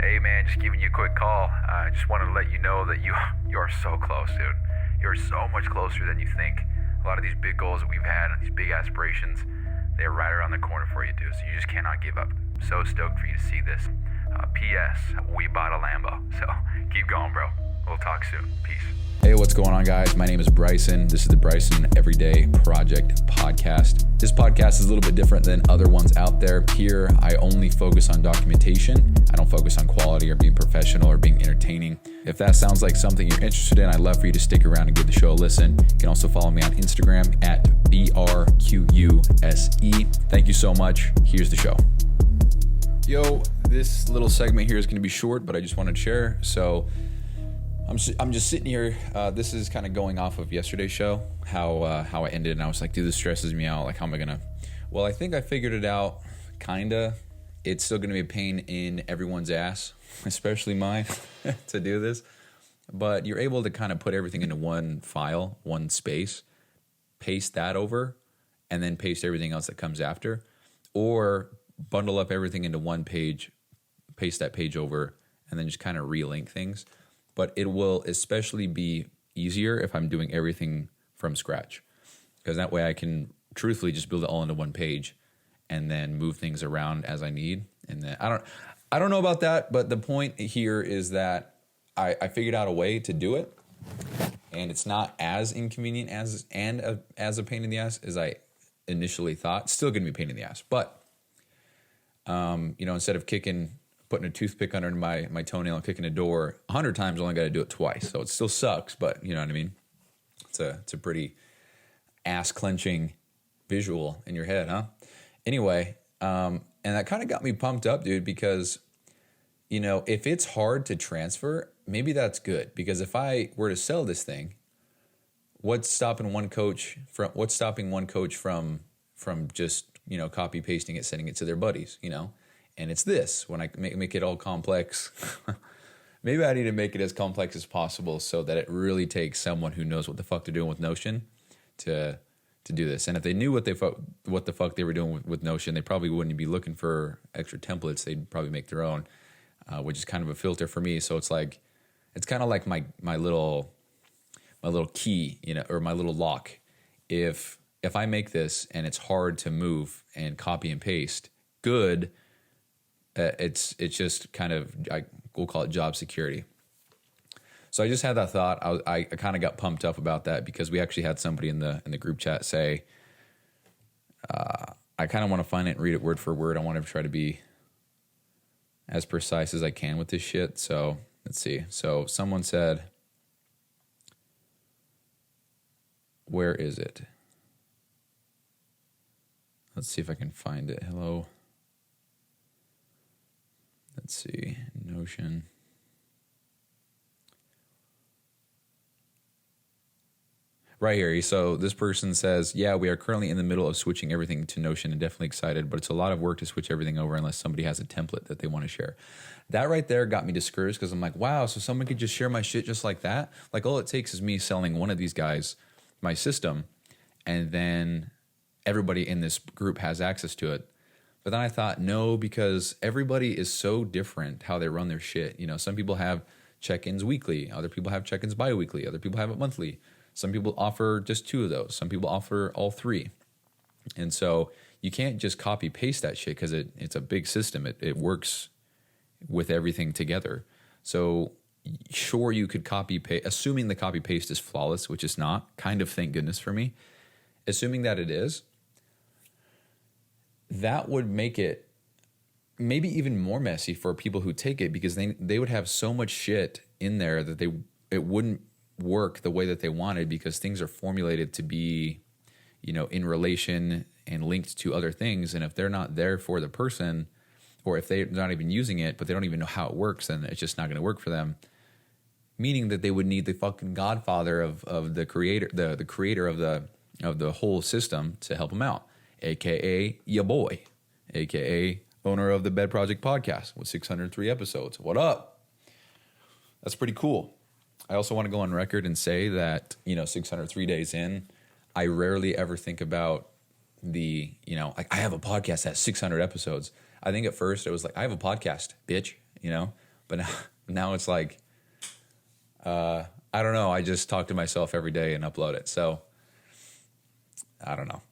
Hey man, just giving you a quick call. I just wanted to let you know that you are so close, dude. You're so much closer than you think. A lot of these big goals that we've had and these big aspirations, they're right around the corner for you, dude. So you just cannot give up. So stoked for you to see this. P.S. We bought a Lambo. So keep going, bro. We'll talk soon. Peace. Hey, what's going on, guys? My name is Bryson. This is the Bryson Everyday Project Podcast. This podcast is a little bit different than other ones out there. Here, I only focus on documentation. I don't focus on quality or being professional or being entertaining. If that sounds like something you're interested in, I'd love for you to stick around and give the show a listen. You can also follow me on Instagram at BRQUSE. Thank you so much. Here's the show. Yo, this little segment here is going to be short, but I just wanted to share. So I'm just sitting here. This is kind of going off of yesterday's show, how I ended, and I was like, dude, this stresses me out. Like, how am I gonna? Well, I think I figured it out. Kinda. It's still gonna be a pain in everyone's ass, especially mine, to do this. But you're able to kind of put everything into one file, one space, paste that over, and then paste everything else that comes after, or bundle up everything into one page, paste that page over, and then just kind of relink things. But it will especially be easier if I'm doing everything from scratch, because that way I can truthfully just build it all into one page and then move things around as I need. And then I don't know about that, but the point here is that I figured out a way to do it, and it's not as inconvenient as a pain in the ass as I initially thought. Still going to be a pain in the ass, but instead of putting a toothpick under my toenail and kicking a door 100 times, I only got to do it twice. So it still sucks, but you know what I mean? It's a pretty ass-clenching visual in your head, huh? Anyway, and that kind of got me pumped up, dude, because, if it's hard to transfer, maybe that's good. Because if I were to sell this thing, what's stopping one coach from just, copy pasting it, sending it to their buddies, And it's this, when I make it all complex, maybe I need to make it as complex as possible so that it really takes someone who knows what the fuck they're doing with Notion to do this. And if they knew what the fuck they were doing with Notion, they probably wouldn't be looking for extra templates. They'd probably make their own, which is kind of a filter for me. So it's kind of like my little key, or my little lock. If I make this and it's hard to move and copy and paste, good. It's just kind of, we'll call it job security. So I just had that thought. I kind of got pumped up about that because we actually had somebody in the group chat say, I kind of want to find it and read it word for word. I want to try to be as precise as I can with this shit. So let's see. So someone said, where is it? Let's see if I can find it. Hello. Let's see, Notion. Right here. So this person says, yeah, we are currently in the middle of switching everything to Notion and definitely excited, but it's a lot of work to switch everything over unless somebody has a template that they want to share. That right there got me discouraged because I'm like, wow, so someone could just share my shit just like that? Like, all it takes is me selling one of these guys my system, and then everybody in this group has access to it. But then I thought, no, because everybody is so different how they run their shit. Some people have check-ins weekly. Other people have check-ins bi-weekly. Other people have it monthly. Some people offer just 2 of those. Some people offer all 3. And so you can't just copy-paste that shit because it's a big system. It works with everything together. So sure, you could copy-paste, assuming the copy-paste is flawless, which is not, kind of thank goodness for me. Assuming that it is, that would make it maybe even more messy for people who take it, because they would have so much shit in there that it wouldn't work the way that they wanted, because things are formulated to be, in relation and linked to other things. And if they're not there for the person, or if they're not even using it, but they don't even know how it works, then it's just not going to work for them. Meaning that they would need the fucking godfather of the creator, the creator of the whole system to help them out. AKA ya boy, AKA owner of the Bed Project podcast with 603 episodes. What up? That's pretty cool. I also want to go on record and say that, 603 days in, I rarely ever think about I have a podcast that has 600 episodes. I think at first it was like, I have a podcast, bitch, But now it's like, I don't know. I just talk to myself every day and upload it. So I don't know.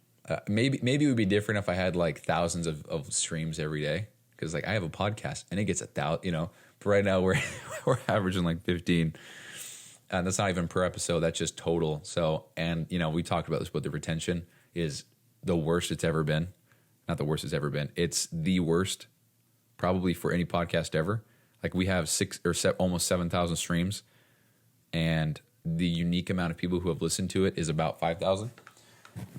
Maybe it would be different if I had like thousands of streams every day. Because like I have a podcast and it gets 1,000, but right now we're averaging like 15. And that's not even per episode. That's just total. So, and we talked about this, but the retention is the worst it's ever been. Not the worst it's ever been. It's the worst probably for any podcast ever. Like we have almost 7,000 streams, and the unique amount of people who have listened to it is about 5,000,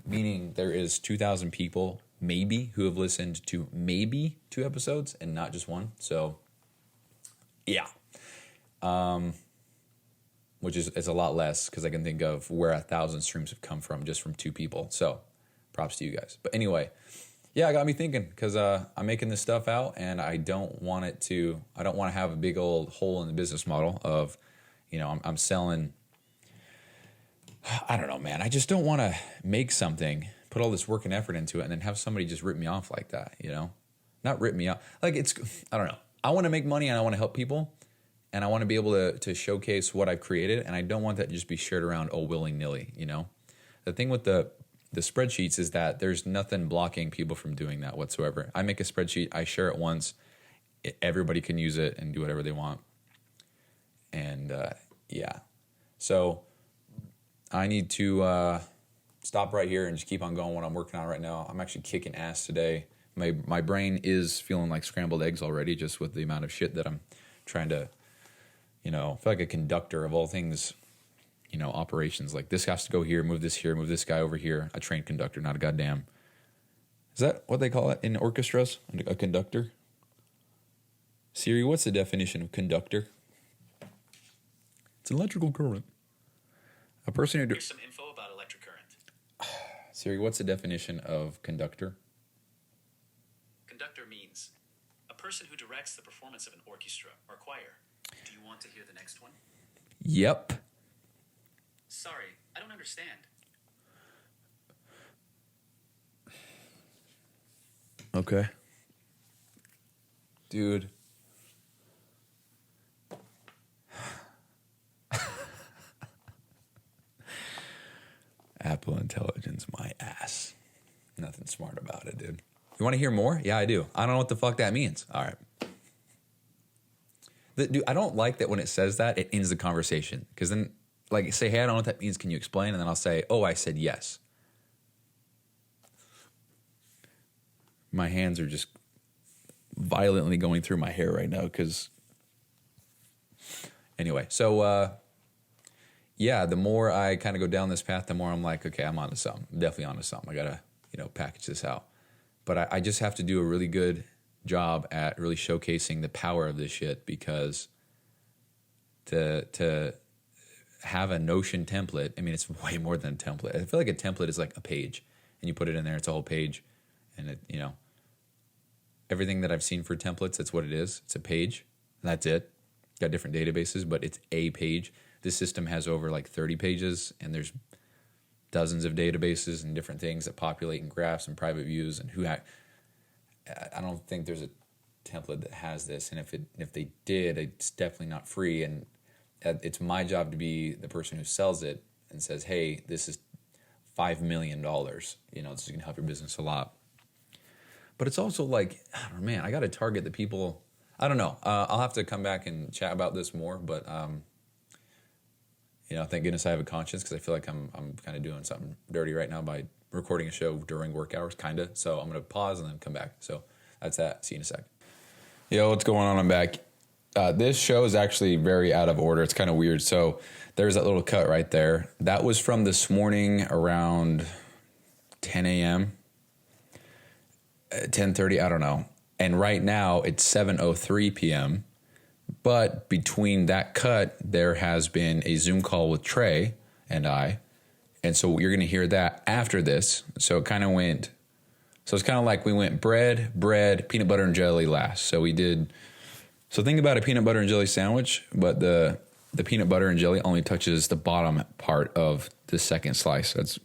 meaning there is 2,000 people maybe who have listened to maybe 2 episodes and not just one. So yeah. Which is a lot less because I can think of where 1,000 streams have come from just from 2 people. So props to you guys. But anyway, yeah, it got me thinking because I'm making this stuff out and I don't want to have a big old hole in the business model of, I'm selling. I don't know, man. I just don't want to make something, put all this work and effort into it, and then have somebody just rip me off like that, Not rip me off. Like I don't know. I want to make money and I want to help people. And I want to be able to showcase what I've created, and I don't want that to just be shared around willy-nilly, The thing with the spreadsheets is that there's nothing blocking people from doing that whatsoever. I make a spreadsheet, I share it once, everybody can use it and do whatever they want. And yeah. So I need to stop right here and just keep on going what I'm working on right now. I'm actually kicking ass today. My brain is feeling like scrambled eggs already just with the amount of shit that I'm trying to I feel like a conductor of all things, operations. Like this has to go here, move this guy over here. A train conductor, not a goddamn. Is that what they call it in orchestras? A conductor? Siri, what's the definition of conductor? It's electrical current. A person who... Here's some info about electric current. Siri, what's the definition of conductor? Conductor means a person who directs the performance of an orchestra or choir. Do you want to hear the next one? Yep. Sorry, I don't understand. Okay. Dude. Apple Intelligence, my ass. Nothing smart about it, dude. You want to hear more? Yeah, I do. I don't know what the fuck that means. All right. Dude, I don't like that when it says that, it ends the conversation. Because then, like, say, hey, I don't know what that means. Can you explain? And then I'll say, oh, I said yes. My hands are just violently going through my hair right now because... Anyway, so, yeah, the more I kind of go down this path, the more I'm like, okay, I'm onto something. I'm definitely onto something. I got to, package this out. But I just have to do a really good job at really showcasing the power of this shit because to have a Notion template, I mean, it's way more than a template. I feel like a template is like a page and you put it in there, it's a whole page and it, everything that I've seen for templates, that's what it is. It's a page and that's it. Got different databases, but it's a page. This system has over like 30 pages and there's dozens of databases and different things that populate in graphs and private views and I don't think there's a template that has this, and if they did, it's definitely not free. And it's my job to be the person who sells it and says, "Hey, this is $5 million. This is gonna help your business a lot." But it's also like, I don't know, man, I got to target the people. I don't know. I'll have to come back and chat about this more, but thank goodness I have a conscience because I feel like I'm kind of doing something dirty right now by recording a show during work hours, kind of. So I'm going to pause and then come back. So that's that. See you in a sec. Yo, what's going on? I'm back. This show is actually very out of order. It's kind of weird. So there's that little cut right there. That was from this morning around 10 a.m., 10:30, I don't know. And right now it's 7:03 p.m. But between that cut, there has been a Zoom call with Trey and I. And so you're going to hear that after this. So it kind of went, so it's kind of like we went bread, peanut butter and jelly last. So think about a peanut butter and jelly sandwich, but the peanut butter and jelly only touches the bottom part of the second slice. That's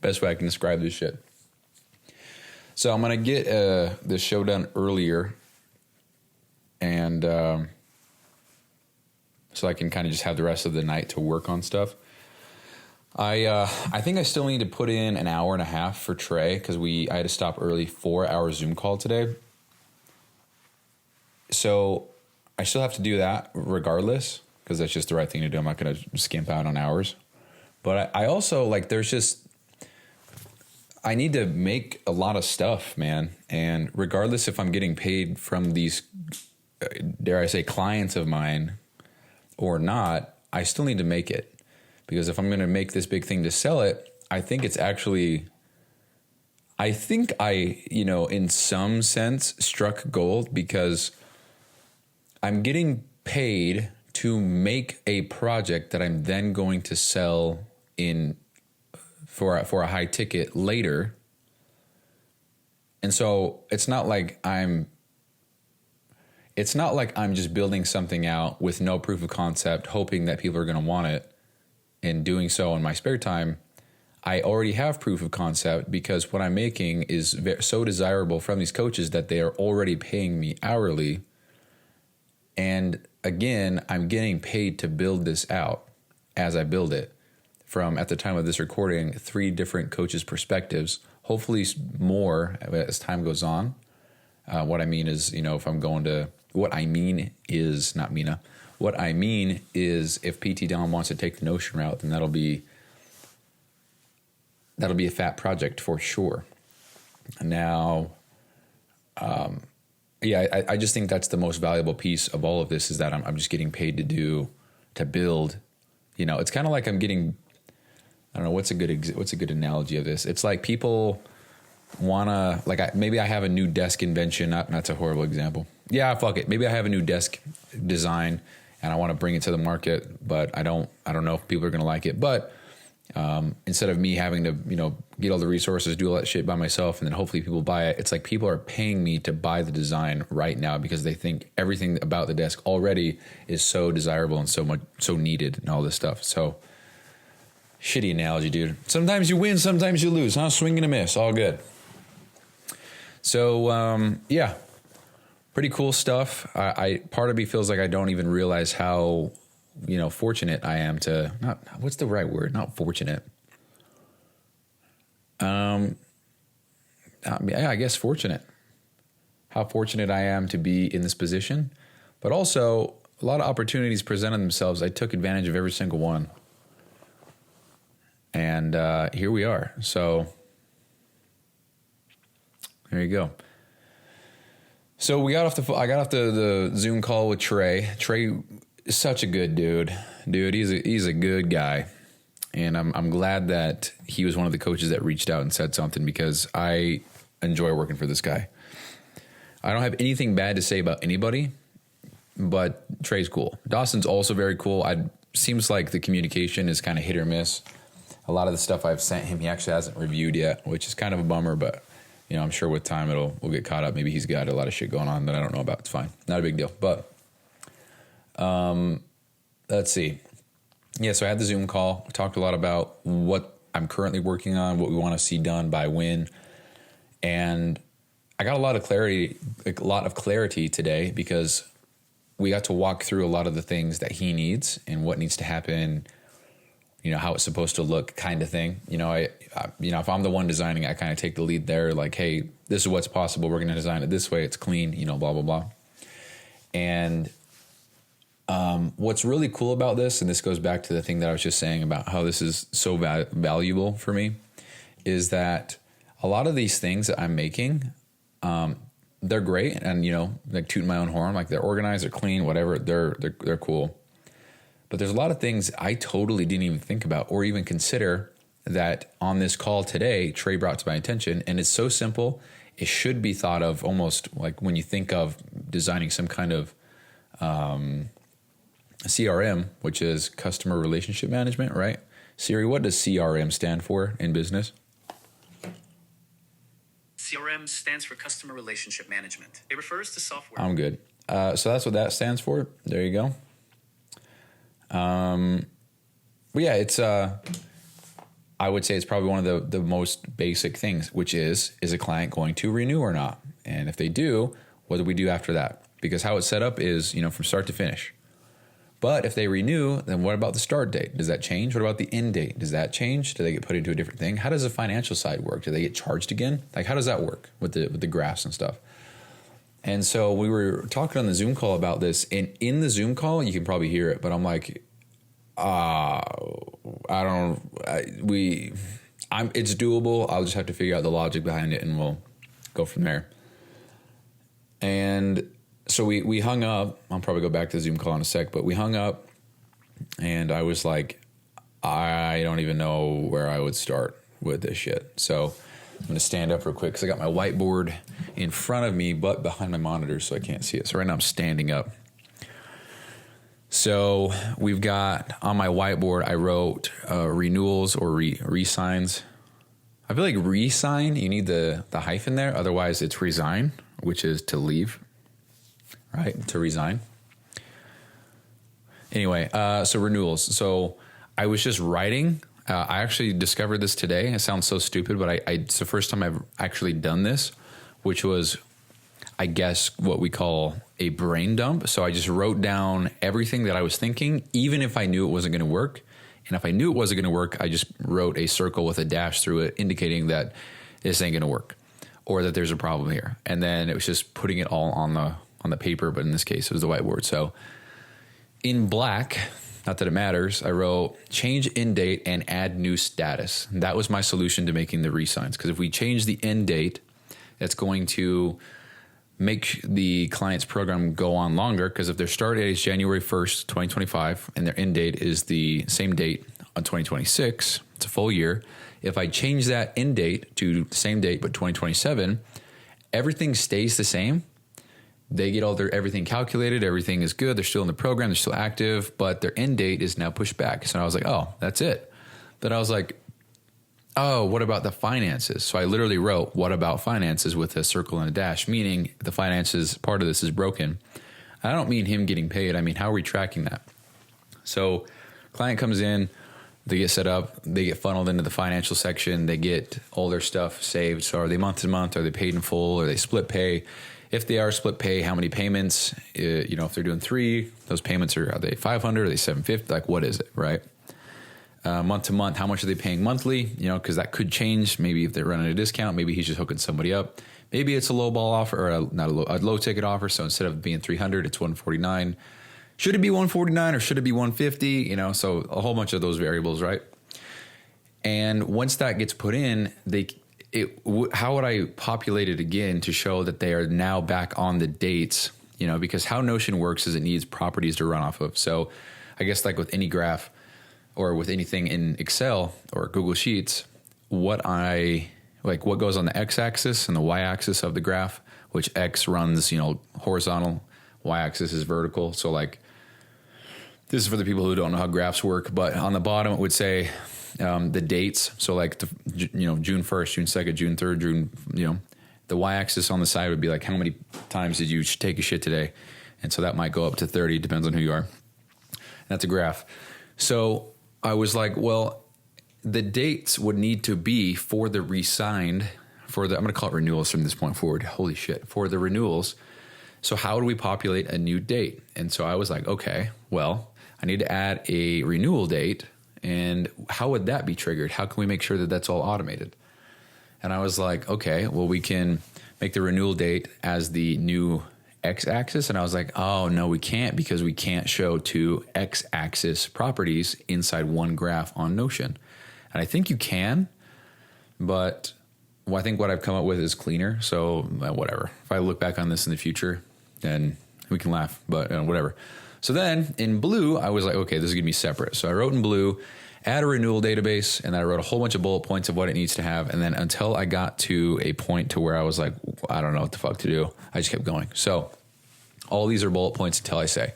best way I can describe this shit. So I'm going to get this show done earlier. And and so I can kind of just have the rest of the night to work on stuff. I think I still need to put in an hour and a half for Trey because I had to stop early 4-hour Zoom call today. So I still have to do that regardless because that's just the right thing to do. I'm not going to skimp out on hours. But I also I need to make a lot of stuff, man. And regardless if I'm getting paid from these, dare I say, clients of mine or not, I still need to make it. Because if I'm going to make this big thing to sell it, I think I, in some sense struck gold because I'm getting paid to make a project that I'm then going to sell for a high ticket later. And so it's not like I'm just building something out with no proof of concept, hoping that people are going to want it and doing so in my spare time. I already have proof of concept because what I'm making is so desirable from these coaches that they are already paying me hourly. And again, I'm getting paid to build this out as I build it from, at the time of this recording, 3 different coaches' perspectives, hopefully more as time goes on. What I mean is, what I mean is if PT Dom wants to take the Notion route, then that'll be a fat project for sure. Now, I just think that's the most valuable piece of all of this is that I'm just getting paid to build. It's kind of like I'm getting, I don't know, what's a good analogy of this? It's like people wanna, maybe I have a new desk invention. That's a horrible example. Yeah, fuck it. Maybe I have a new desk design and I want to bring it to the market, but I don't know if people are going to like it. But instead of me having to, get all the resources, do all that shit by myself, and then hopefully people buy it, it's like people are paying me to buy the design right now because they think everything about the desk already is so desirable and so needed and all this stuff. So shitty analogy, dude. Sometimes you win, sometimes you lose, huh? Swing and a miss, all good. So pretty cool stuff. Part of me feels like I don't even realize how, fortunate I am to what's the right word? Not fortunate. I guess fortunate. How fortunate I am to be in this position, but also a lot of opportunities presented themselves. I took advantage of every single one, and here we are. So there you go. So I got off the Zoom call with Trey. Trey is such a good dude. He's a good guy. And I'm glad that he was one of the coaches that reached out and said something because I enjoy working for this guy. I don't have anything bad to say about anybody, but Trey's cool. Dawson's also very cool. Seems like the communication is kind of hit or miss. A lot of the stuff I've sent him, he actually hasn't reviewed yet, which is kind of a bummer, but I'm sure with time we'll get caught up. Maybe he's got a lot of shit going on that I don't know about. It's fine. Not a big deal. But let's see. Yeah, so I had the Zoom call. We talked a lot about what I'm currently working on, what we want to see done by when. And I got a lot of clarity today because we got to walk through a lot of the things that he needs and what needs to happen, how it's supposed to look kind of thing. If I'm the one designing, I kind of take the lead there. Like, hey, this is what's possible. We're going to design it this way. It's clean, blah, blah, blah. And what's really cool about this, and this goes back to the thing that I was just saying about how this is so valuable for me, is that a lot of these things that I'm making, they're great. And, like tooting my own horn, like they're organized, they're clean, whatever, they're cool. But there's a lot of things I totally didn't even think about or even consider that on this call today, Trey brought to my attention. And it's so simple. It should be thought of almost like when you think of designing some kind of CRM, which is customer relationship management, right? Siri, what does CRM stand for in business? CRM stands for customer relationship management. It refers to software. I'm good. So that's what that stands for. There you go. But yeah, it's, I would say it's probably one of the most basic things, which is a client going to renew or not? And if they do, what do we do after that? because how it's set up is, from start to finish. But if they renew, then what about the start date? Does that change? What about the end date? Does that change? Do they get put into a different thing? How does the financial side work? Do they get charged again? Like, how does that work with the graphs and stuff? And so we were talking on the Zoom call about this, and in the Zoom call, you can probably hear it, but I'm like, it's doable. I'll just have to figure out the logic behind it, and we'll go from there. And so we hung up. I'll probably go back to the Zoom call in a sec, but we hung up, and I was like, I don't even know where I would start with this shit. So I'm going to stand up real quick because I got my whiteboard in front of me, but behind my monitor, so I can't see it. So right now I'm standing up. So we've got on my whiteboard, I wrote renewals or re-signs. I feel like re-sign, you need the hyphen there. Otherwise, it's resign, which is to leave, right? To resign. Anyway, so renewals. So I was just writing. I actually discovered this today. It sounds so stupid, but it's the first time I've actually done this, which was, I guess, what we call a brain dump. So I just wrote down everything that I was thinking, even if I knew it wasn't going to work. And if I knew it wasn't going to work, I just wrote a circle with a dash through it, indicating that this ain't going to work or that there's a problem here. And then it was just putting it all on the paper, but in this case, it was the whiteboard. So in black, not that it matters, I wrote change end date and add new status. That was my solution to making the re-signs. Because if we change the end date, it's going to make the client's program go on longer, because if their start date is January 1st, 2025, and their end date is the same date on 2026, it's a full year. If I change that end date to the same date but 2027, everything stays the same. They get everything calculated, everything is good, they're still in the program, they're still active, but their end date is now pushed back. So I was like, oh, that's it. Then I was like, oh, what about the finances? So I literally wrote, what about finances with a circle and a dash, meaning the finances part of this is broken. I don't mean him getting paid. I mean, how are we tracking that? So client comes in, they get set up, they get funneled into the financial section, they get all their stuff saved. So are they month to month? Are they paid in full? Are they split pay? If they are split pay, how many payments? If they're doing 3, those payments are they 500? Are they 750? Like, what is it, right? Month to month, how much are they paying monthly? Because that could change. Maybe if they're running a discount, maybe he's just hooking somebody up. Maybe it's a low ball offer or a low ticket offer. So instead of being 300, it's 149. Should it be 149 or should it be 150? So a whole bunch of those variables, right? And once that gets put in, how would I populate it again to show that they are now back on the dates? Because how Notion works is it needs properties to run off of. So I guess like with any graph, or with anything in Excel or Google Sheets, what goes on the x-axis and the y-axis of the graph, which x runs, horizontal, y-axis is vertical. So like, this is for the people who don't know how graphs work, but on the bottom it would say the dates. So like, June 1st, June 2nd, June 3rd, June, the y-axis on the side would be like, how many times did you take a shit today? And so that might go up to 30, depends on who you are. And that's a graph. So I was like, well, the dates would need to be for the re-signed, I'm going to call it renewals from this point forward. Holy shit, for the renewals. So how do we populate a new date? And so I was like, okay, well, I need to add a renewal date. And how would that be triggered? How can we make sure that that's all automated? And I was like, okay, well, we can make the renewal date as the new x-axis. And I was like, oh, no, we can't, because we can't show 2 x-axis properties inside one graph on Notion. And I think you can, but I think what I've come up with is cleaner. So whatever. If I look back on this in the future, then we can laugh, but whatever. So then in blue, I was like, okay, this is going to be separate. So I wrote in blue, add a renewal database, and then I wrote a whole bunch of bullet points of what it needs to have. And then until I got to a point to where I was like, I don't know what the fuck to do, I just kept going. So all these are bullet points until I say.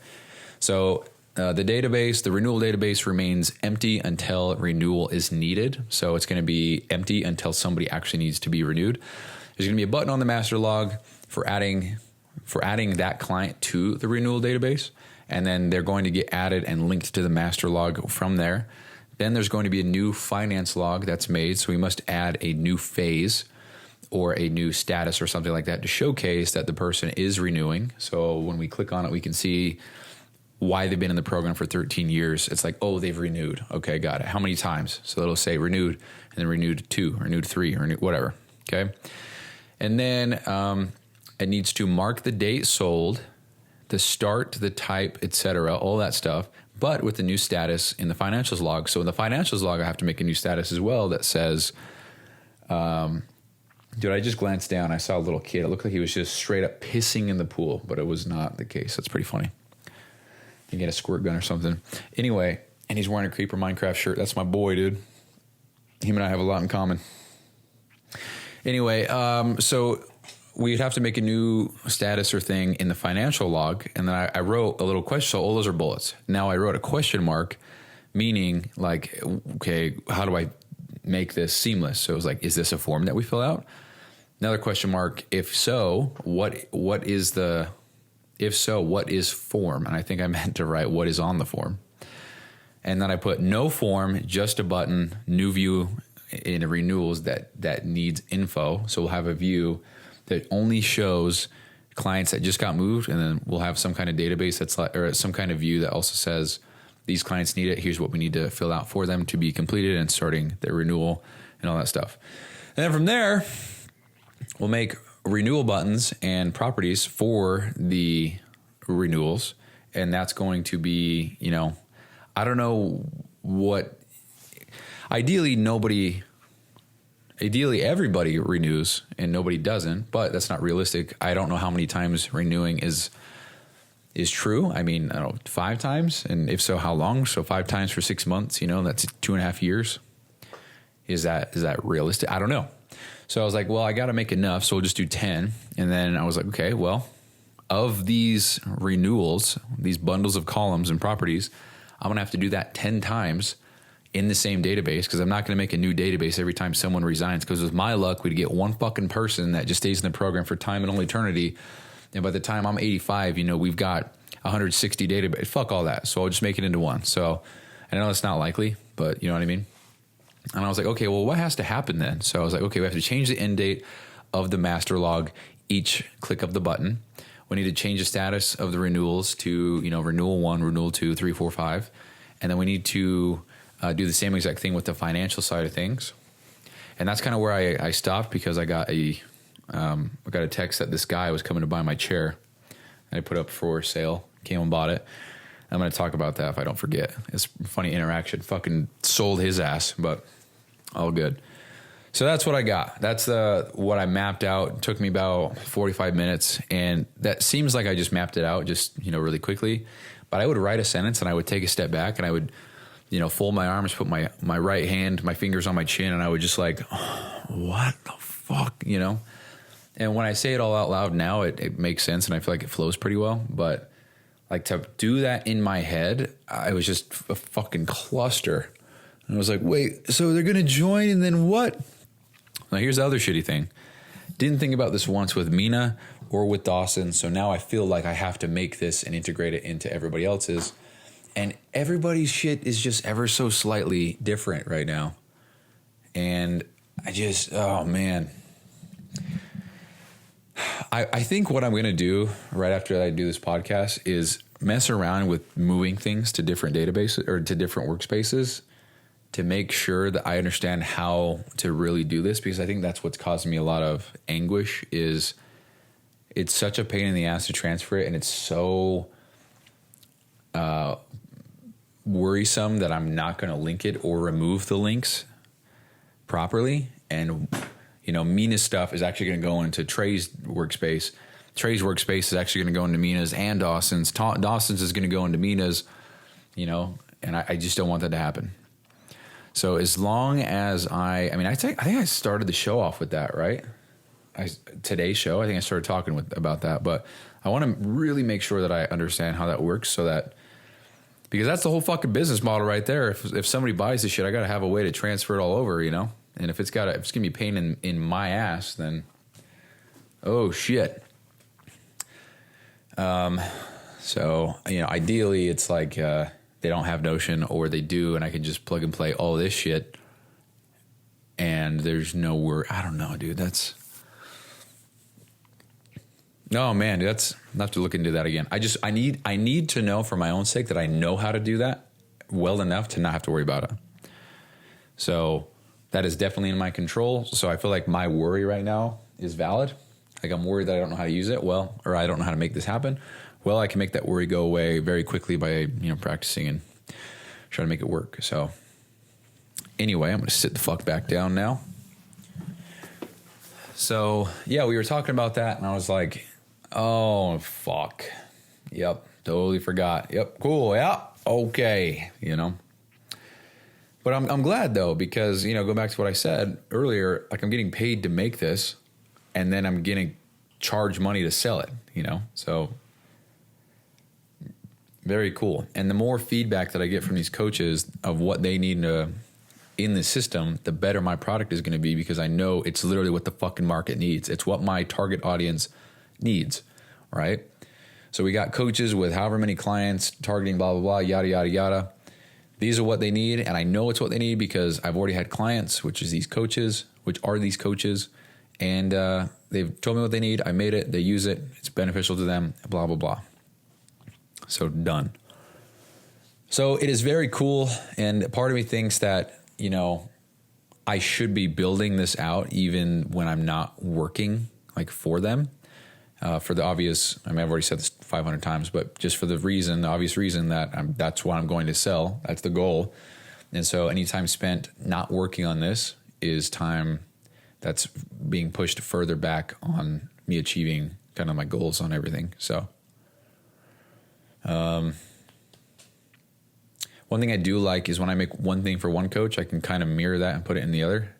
So the renewal database remains empty until renewal is needed. So it's going to be empty until somebody actually needs to be renewed. There's going to be a button on the master log for adding that client to the renewal database. And then they're going to get added and linked to the master log from there. Then there's going to be a new finance log that's made. So we must add a new phase or a new status or something like that to showcase that the person is renewing. So when we click on it, we can see why they've been in the program for 13 years. It's like, oh, they've renewed. Okay, got it. How many times? So it'll say renewed, and then renewed 2, renewed 3, or whatever. Okay. And then it needs to mark the date sold, the start, the type, etc., all that stuff, but with the new status in the financials log. So in the financials log, I have to make a new status as well that says, dude, I just glanced down. I saw a little kid. It looked like he was just straight up pissing in the pool, but it was not the case. That's pretty funny. You get a squirt gun or something. Anyway, and he's wearing a Creeper Minecraft shirt. That's my boy, dude. Him and I have a lot in common. Anyway, so we'd have to make a new status or thing in the financial log. And then I wrote a little question. So all those are bullets. Now I wrote a question mark, meaning like, okay, how do I make this seamless? So it was like, is this a form that we fill out? Another question mark. If so, what is form? And I think I meant to write what is on the form. And then I put no form, just a button, new view in the renewals that needs info. So we'll have a view that only shows clients that just got moved. And then we'll have some kind of database that's like, or some kind of view that also says these clients need it. Here's what we need to fill out for them to be completed and starting their renewal and all that stuff. And then from there, we'll make renewal buttons and properties for the renewals. And that's going to be, I don't know what, ideally everybody renews and nobody doesn't, but that's not realistic. I don't know how many times renewing is true. I mean, I don't know, 5 times. And if so, how long? So 5 times for 6 months, that's 2.5 years. Is that realistic? I don't know. So I was like, well, I got to make enough. So we'll just do 10. And then I was like, okay, well, of these renewals, these bundles of columns and properties, I'm going to have to do that 10 times in the same database, because I'm not going to make a new database every time someone resigns, because with my luck, we'd get one fucking person that just stays in the program for time and only eternity. And by the time I'm 85, we've got 160 database. Fuck all that. So I'll just make it into one. So I know it's not likely, but you know what I mean? And I was like, okay, well, what has to happen then? So I was like, okay, we have to change the end date of the master log each click of the button. We need to change the status of the renewals to, renewal 1, renewal 2, 3, 4, 5. And then we need to do the same exact thing with the financial side of things. And that's kind of where I stopped, because I got a text that this guy was coming to buy my chair. And I put up for sale, came and bought it. I'm going to talk about that if I don't forget. It's a funny interaction. Fucking sold his ass, but all good. So that's what I got. That's what I mapped out. It took me about 45 minutes. And that seems like I just mapped it out just, really quickly. But I would write a sentence and I would take a step back and I would, fold my arms, put my right hand, my fingers on my chin, and I would just like, oh, what the fuck, And when I say it all out loud now, it makes sense and I feel like it flows pretty well. But like to do that in my head, I was just a fucking cluster. And I was like, wait, so they're going to join and then what? Now here's the other shitty thing. Didn't think about this once with Mina or with Dawson. So now I feel like I have to make this and integrate it into everybody else's. And everybody's shit is just ever so slightly different right now. And I just, oh man. I think what I'm going to do right after I do this podcast is mess around with moving things to different databases or to different workspaces to make sure that I understand how to really do this, because I think that's what's causing me a lot of anguish. Is it's such a pain in the ass to transfer it, and it's so worrisome that I'm not going to link it or remove the links properly. And Mina's stuff is actually going to go into Trey's workspace. Trey's workspace is actually going to go into Mina's and Dawson's. Dawson's is going to go into Mina's, and I just don't want that to happen. So as long as I think I started the show off with that, right? Today's show, I think I started talking about that, but I want to really make sure that I understand how that works, so that, because that's the whole fucking business model right there. If somebody buys this shit, I got to have a way to transfer it all over, And if it's going to be pain in my ass, then oh shit. So ideally it's like they don't have Notion, or they do, and I can just plug and play all this shit. And there's no worry. I don't know, dude. That's No, man, that's I have to look into that again. I need to know for my own sake that I know how to do that well enough to not have to worry about it. So that is definitely in my control. So I feel like my worry right now is valid. Like I'm worried that I don't know how to use it well, or I don't know how to make this happen. Well, I can make that worry go away very quickly by, practicing and trying to make it work. So anyway, I'm going to sit the fuck back down now. So yeah, we were talking about that and I was like, oh, fuck. Yep. Totally forgot. Yep. Cool. Yeah. Okay. But I'm glad though, because, go back to what I said earlier, like I'm getting paid to make this and then I'm getting charged money to sell it, so very cool. And the more feedback that I get from these coaches of what they need in the system, the better my product is going to be, because I know it's literally what the fucking market needs. It's what my target audience needs, right? So we got coaches with however many clients targeting blah, blah, blah, yada, yada, yada. These are what they need. And I know it's what they need because I've already had clients, which are these coaches. And they've told me what they need. I made it. They use it. It's beneficial to them, blah, blah, blah. So done. So it is very cool. And part of me thinks that, I should be building this out even when I'm not working like for them. For the obvious, I've already said this 500 times, but just for the obvious reason that that's what I'm going to sell. That's the goal. And so any time spent not working on this is time that's being pushed further back on me achieving kind of my goals on everything. So, one thing I do like is when I make one thing for one coach, I can kind of mirror that and put it in the other.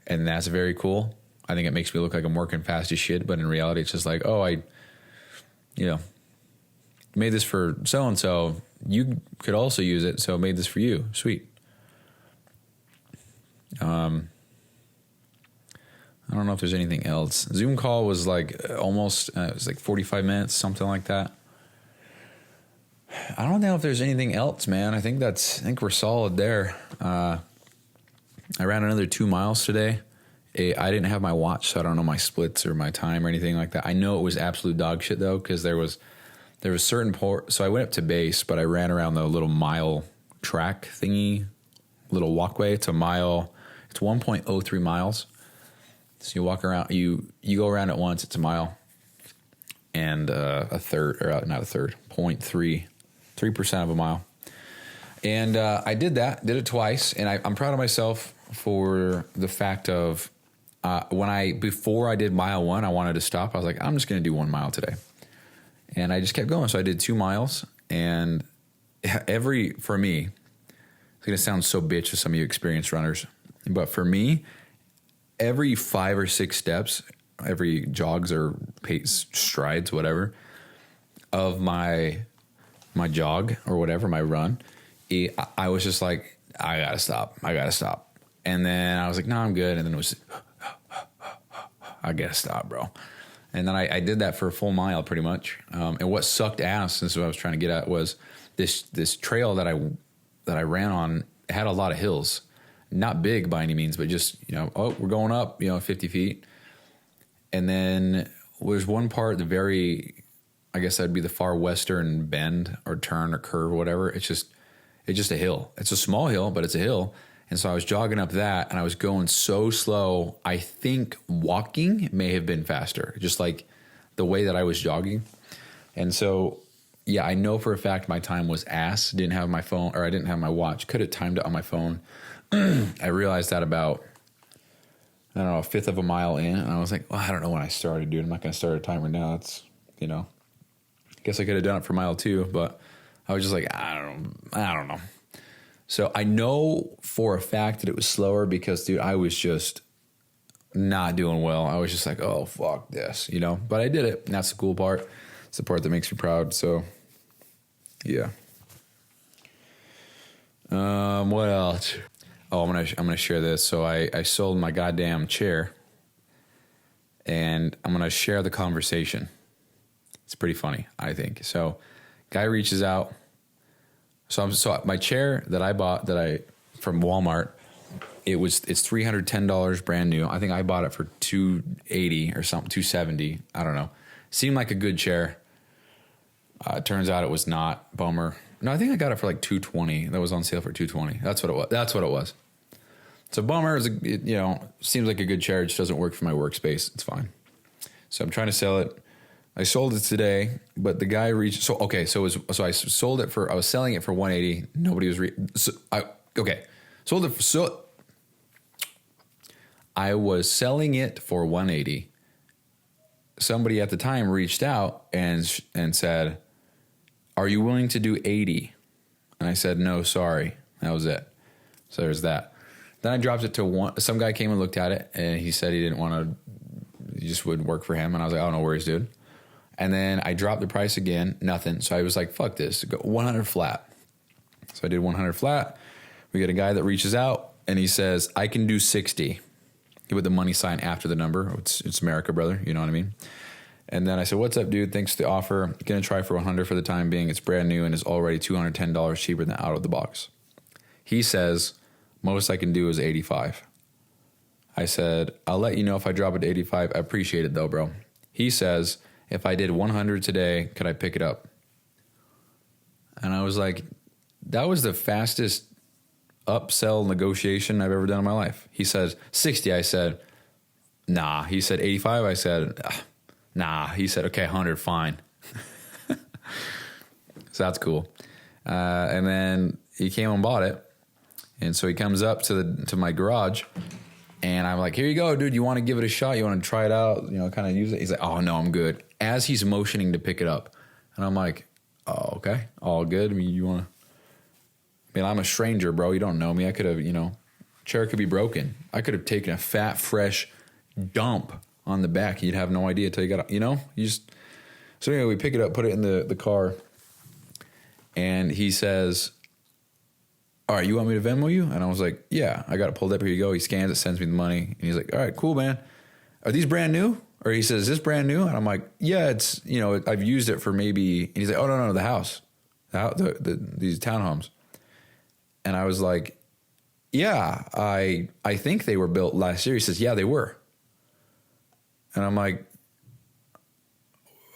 And that's very cool. I think it makes me look like I'm working fast as shit, but in reality, it's just like, oh, I made this for so-and-so. You could also use it, so I made this for you. Sweet. I don't know if there's anything else. Zoom call was like almost, it was like 45 minutes, something like that. I don't know if there's anything else, man. I think we're solid there. I ran another 2 miles today. I didn't have my watch, so I don't know my splits or my time or anything like that. I know it was absolute dog shit though, because there was certain so I went up to base, but I ran around the little mile track thingy, little walkway. It's 1.03 miles. So you walk around, you go around it once, it's a mile, and a third, or not a third, 3% of a mile. And I did it twice, and I'm proud of myself for the fact of before I did mile 1, I wanted to stop. I was like, I'm just going to do 1 mile today. And I just kept going. So I did 2 miles, and for me, it's going to sound so bitch to some of you experienced runners, but for me, every 5 or 6 steps, every jogs or pace, strides, whatever, of my jog or whatever, my run, I was just like, I gotta stop. And then I was like, no, I'm good. And then it was, I gotta stop, bro. And then I did that for a full mile pretty much. And what sucked ass, this is what I was trying to get at, was this trail that I ran on had a lot of hills. Not big by any means, but just, we're going up, 50 feet. And then there's one part, I guess that'd be the far western bend or turn or curve or whatever. It's just a hill. It's a small hill, but it's a hill. And so I was jogging up that, and I was going so slow. I think walking may have been faster, just like the way that I was jogging. And so, yeah, I know for a fact my time was ass. Didn't have my phone, or I didn't have my watch. Could have timed it on my phone. I realized that about, I don't know, a fifth of a mile in, and I was like, well, I don't know when I started, dude. I'm not going to start a timer now. It's, guess I could have done it for mile 2, but I was just like, I don't know. So I know for a fact that it was slower because, dude, I was just not doing well. I was just like, oh, fuck this, but I did it. And that's the cool part. It's the part that makes me proud. So yeah. What else? Oh, I'm gonna share this. So I sold my goddamn chair, and I'm gonna share the conversation. It's pretty funny, I think. So, guy reaches out. So my chair that I bought from Walmart, it's $310 brand new. I think I bought it for $280 or something, $270. I don't know. Seemed like a good chair. It turns out it was not. Bummer. No, I think I got it for like $220. That was on sale for $220. That's what it was. So bummer. Seems like a good chair. It just doesn't work for my workspace. It's fine. So I'm trying to sell it. I sold it today, but the guy reached. So I sold it for. I was selling it for $180. Nobody was. Sold it. I was selling it for $180. Somebody at the time reached out and said, "Are you willing to do $80?" And I said, "No, sorry." That was it. So there's that. Then I dropped it to one. Some guy came and looked at it, and he said he didn't want to. He just wouldn't work for him. And I was like, "Oh, no worries, dude." And then I dropped the price again. Nothing. So I was like, "Fuck this. Go 100 flat." So I did 100 flat. We get a guy that reaches out, and he says, "I can do 60." He put the money sign after the number. It's America, brother. You know what I mean? And then I said, "What's up, dude? Thanks for the offer. Going to try for 100 for the time being. It's brand new and is already $210 cheaper than out of the box." He says, "Most I can do is 85. I said, "I'll let you know if I drop it to 85. I appreciate it though, bro." He says, "If I did 100 today, could I pick it up?" And I was like, that was the fastest upsell negotiation I've ever done in my life. He says 60. I said, "Nah." He said 85. I said, "Nah." He said, "Okay, 100, fine." So that's cool. And then he came and bought it. And so he comes up to my garage, and I'm like, "Here you go, dude. You want to give it a shot? You want to try it out? Kind of use it?" He's like, "Oh, no, I'm good." As he's motioning to pick it up. And I'm like, "Oh, okay. All good. I mean, I'm a stranger, bro. You don't know me. I could have, chair could be broken. I could have taken a fat, fresh dump on the back. You'd have no idea until you got, So anyway, we pick it up, put it in the car. And he says, "All right, you want me to Venmo you?" And I was like, "Yeah, I got it pulled up. Here you go." He scans it, sends me the money. And he's like, "All right, cool, man. Are these brand new?" Or he says, "Is this brand new?" And I'm like, "Yeah, it's, I've used it for maybe," and he's like, "Oh, no, the house, these townhomes." And I was like, "Yeah, I think they were built last year." He says, "Yeah, they were." And I'm like,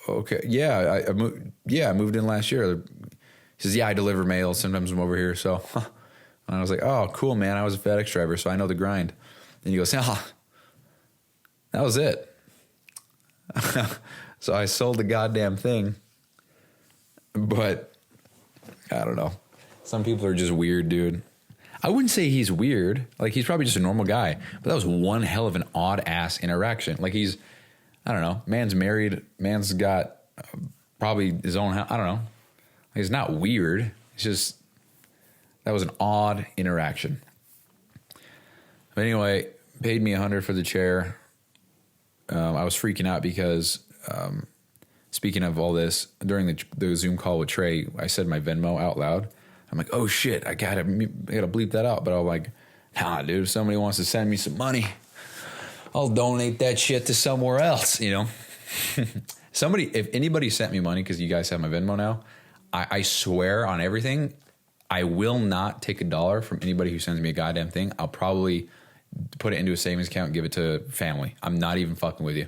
"Okay, yeah, I moved in last year." He says, "Yeah, I deliver mail. Sometimes I'm over here." So, and I was like, "Oh, cool, man. I was a FedEx driver, so I know the grind." And he goes, that was it." So I sold the goddamn thing. But I don't know. Some people are just weird, dude. I wouldn't say he's weird. Like, he's probably just a normal guy. But that was one hell of an odd-ass interaction. Like, I don't know. Man's married. Man's got probably his own house. I don't know. He's not weird. It's just, that was an odd interaction. But anyway, paid me $100 for the chair. I was freaking out because, speaking of all this, during the Zoom call with Trey, I said my Venmo out loud. I'm like, "Oh shit, I gotta bleep that out." But I'm like, "Nah, dude, if somebody wants to send me some money, I'll donate that shit to somewhere else, If anybody sent me money, because you guys have my Venmo now, I swear on everything, I will not take $1 from anybody who sends me a goddamn thing. I'll probably put it into a savings account and give it to family. I'm not even fucking with you.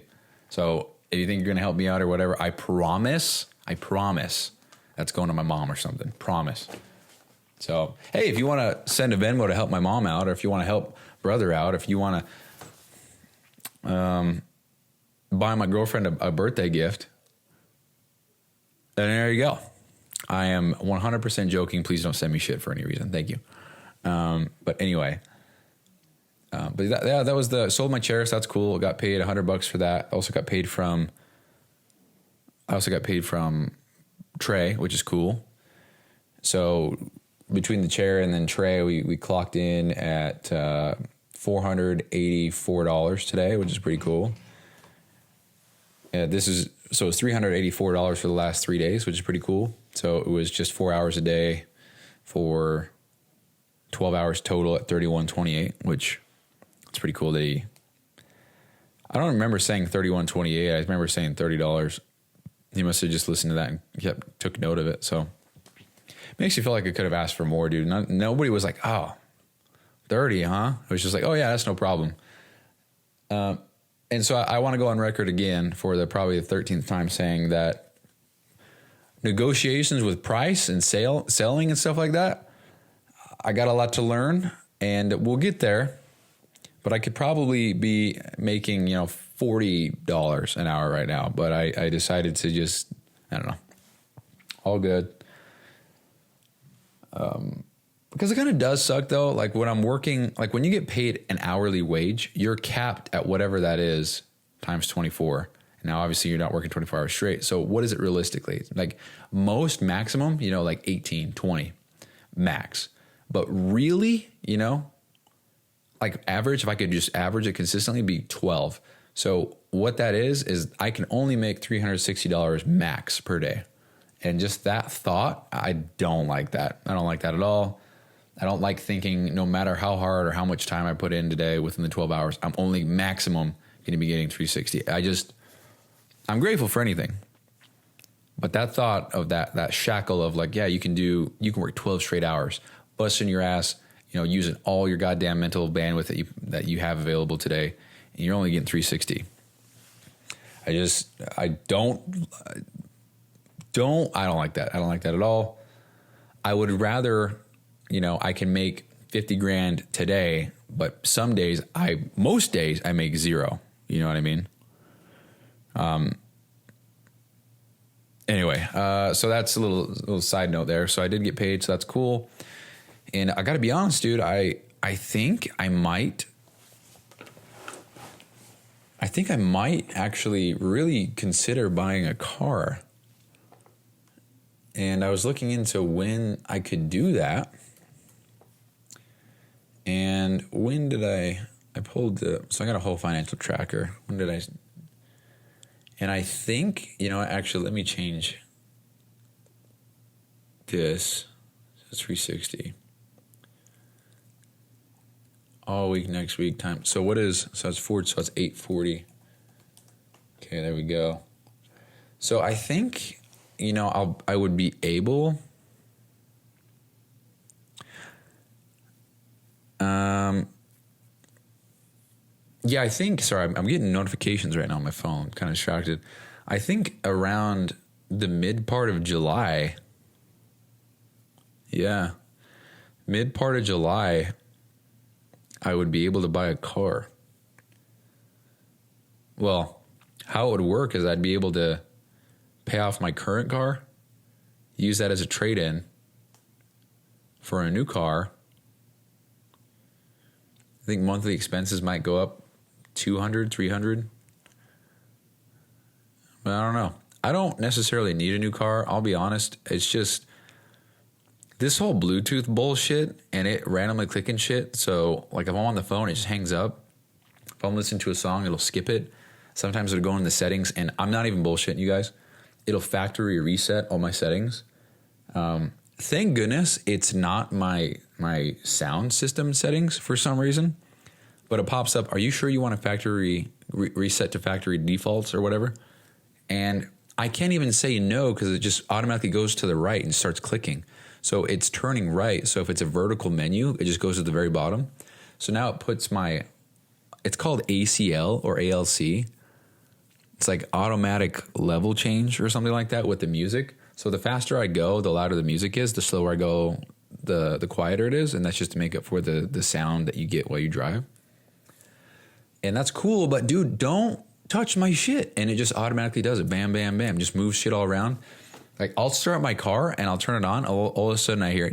So if you think you're going to help me out or whatever, I promise that's going to my mom or something. Promise. So, hey, if you want to send a Venmo to help my mom out, or if you want to help brother out, if you want to buy my girlfriend a birthday gift, then there you go. I am 100% joking. Please don't send me shit for any reason. Thank you. But anyway, that was sold my chair. So that's cool. I got paid $100 for that. I also got paid from Trey, which is cool. So between the chair and then Trey, we clocked in at $484 today, which is pretty cool. It's $384 for the last 3 days, which is pretty cool. So it was just 4 hours a day for 12 hours total at $31.28, which it's pretty cool that I don't remember saying $31.28. I remember saying $30. He must have just listened to that and took note of it. So it makes you feel like I could have asked for more, dude. Nobody was like, "Oh, 30, huh?" It was just like, "Oh yeah, that's no problem." And so I want to go on record again for probably the 13th time saying that negotiations with price and selling and stuff like that, I got a lot to learn, and we'll get there. But I could probably be making, $40 an hour right now. But I decided to just, I don't know, all good. Because it kind of does suck though. Like when I'm working, like when you get paid an hourly wage, you're capped at whatever that is times 24. Now, obviously you're not working 24 hours straight. So what is it realistically? Like most maximum, like 18, 20 max. But really, like average, if I could just average it consistently, be 12. So what that is I can only make $360 max per day. And just that thought, I don't like that. I don't like that at all. I don't like thinking no matter how hard or how much time I put in today within the 12 hours, I'm only maximum going to be getting 360. I'm grateful for anything. But that thought of that shackle of like, yeah, you can work 12 straight hours, busting your ass, using all your goddamn mental bandwidth that you have available today, and you're only getting 360. I don't like that. I don't like that at all. I would rather, I can make 50 grand today, but most days I make zero. You know what I mean? Anyway, so that's a little side note there. So I did get paid, so that's cool. And I got to be honest, dude, I think I might actually really consider buying a car. And I was looking into when I could do that. And when did I pulled so I got a whole financial tracker. When did I? And I think, actually, let me change this. It's 360. All week, next week time. So it's forward, so it's 840. Okay, there we go. So I think, I would be able. Yeah, I think, sorry, I'm getting notifications right now on my phone. I'm kind of distracted. I think around the mid part of July. Yeah. Mid part of July, I would be able to buy a car. Well, how it would work is I'd be able to pay off my current car, use that as a trade-in for a new car. I think monthly expenses might go up $200, $300. But I don't know. I don't necessarily need a new car. I'll be honest. It's just this whole Bluetooth bullshit and it randomly clicking shit. So like if I'm on the phone, it just hangs up. If I'm listening to a song, it'll skip it. Sometimes it'll go in the settings, and I'm not even bullshitting you guys. It'll factory reset all my settings. Thank goodness it's not my sound system settings for some reason. But it pops up, are you sure you want to factory reset to factory defaults or whatever? And I can't even say no because it just automatically goes to the right and starts clicking. So it's turning right. So if it's a vertical menu, it just goes to the very bottom. So now it puts it's called ACL or ALC. It's like automatic level change or something like that with the music. So the faster I go, the louder the music is, the slower I go, the quieter it is. And that's just to make up for the sound that you get while you drive. And that's cool, but dude, don't touch my shit. And it just automatically does it. Bam, bam, bam. Just moves shit all around. Like I'll start my car and I'll turn it on. All of a sudden I hear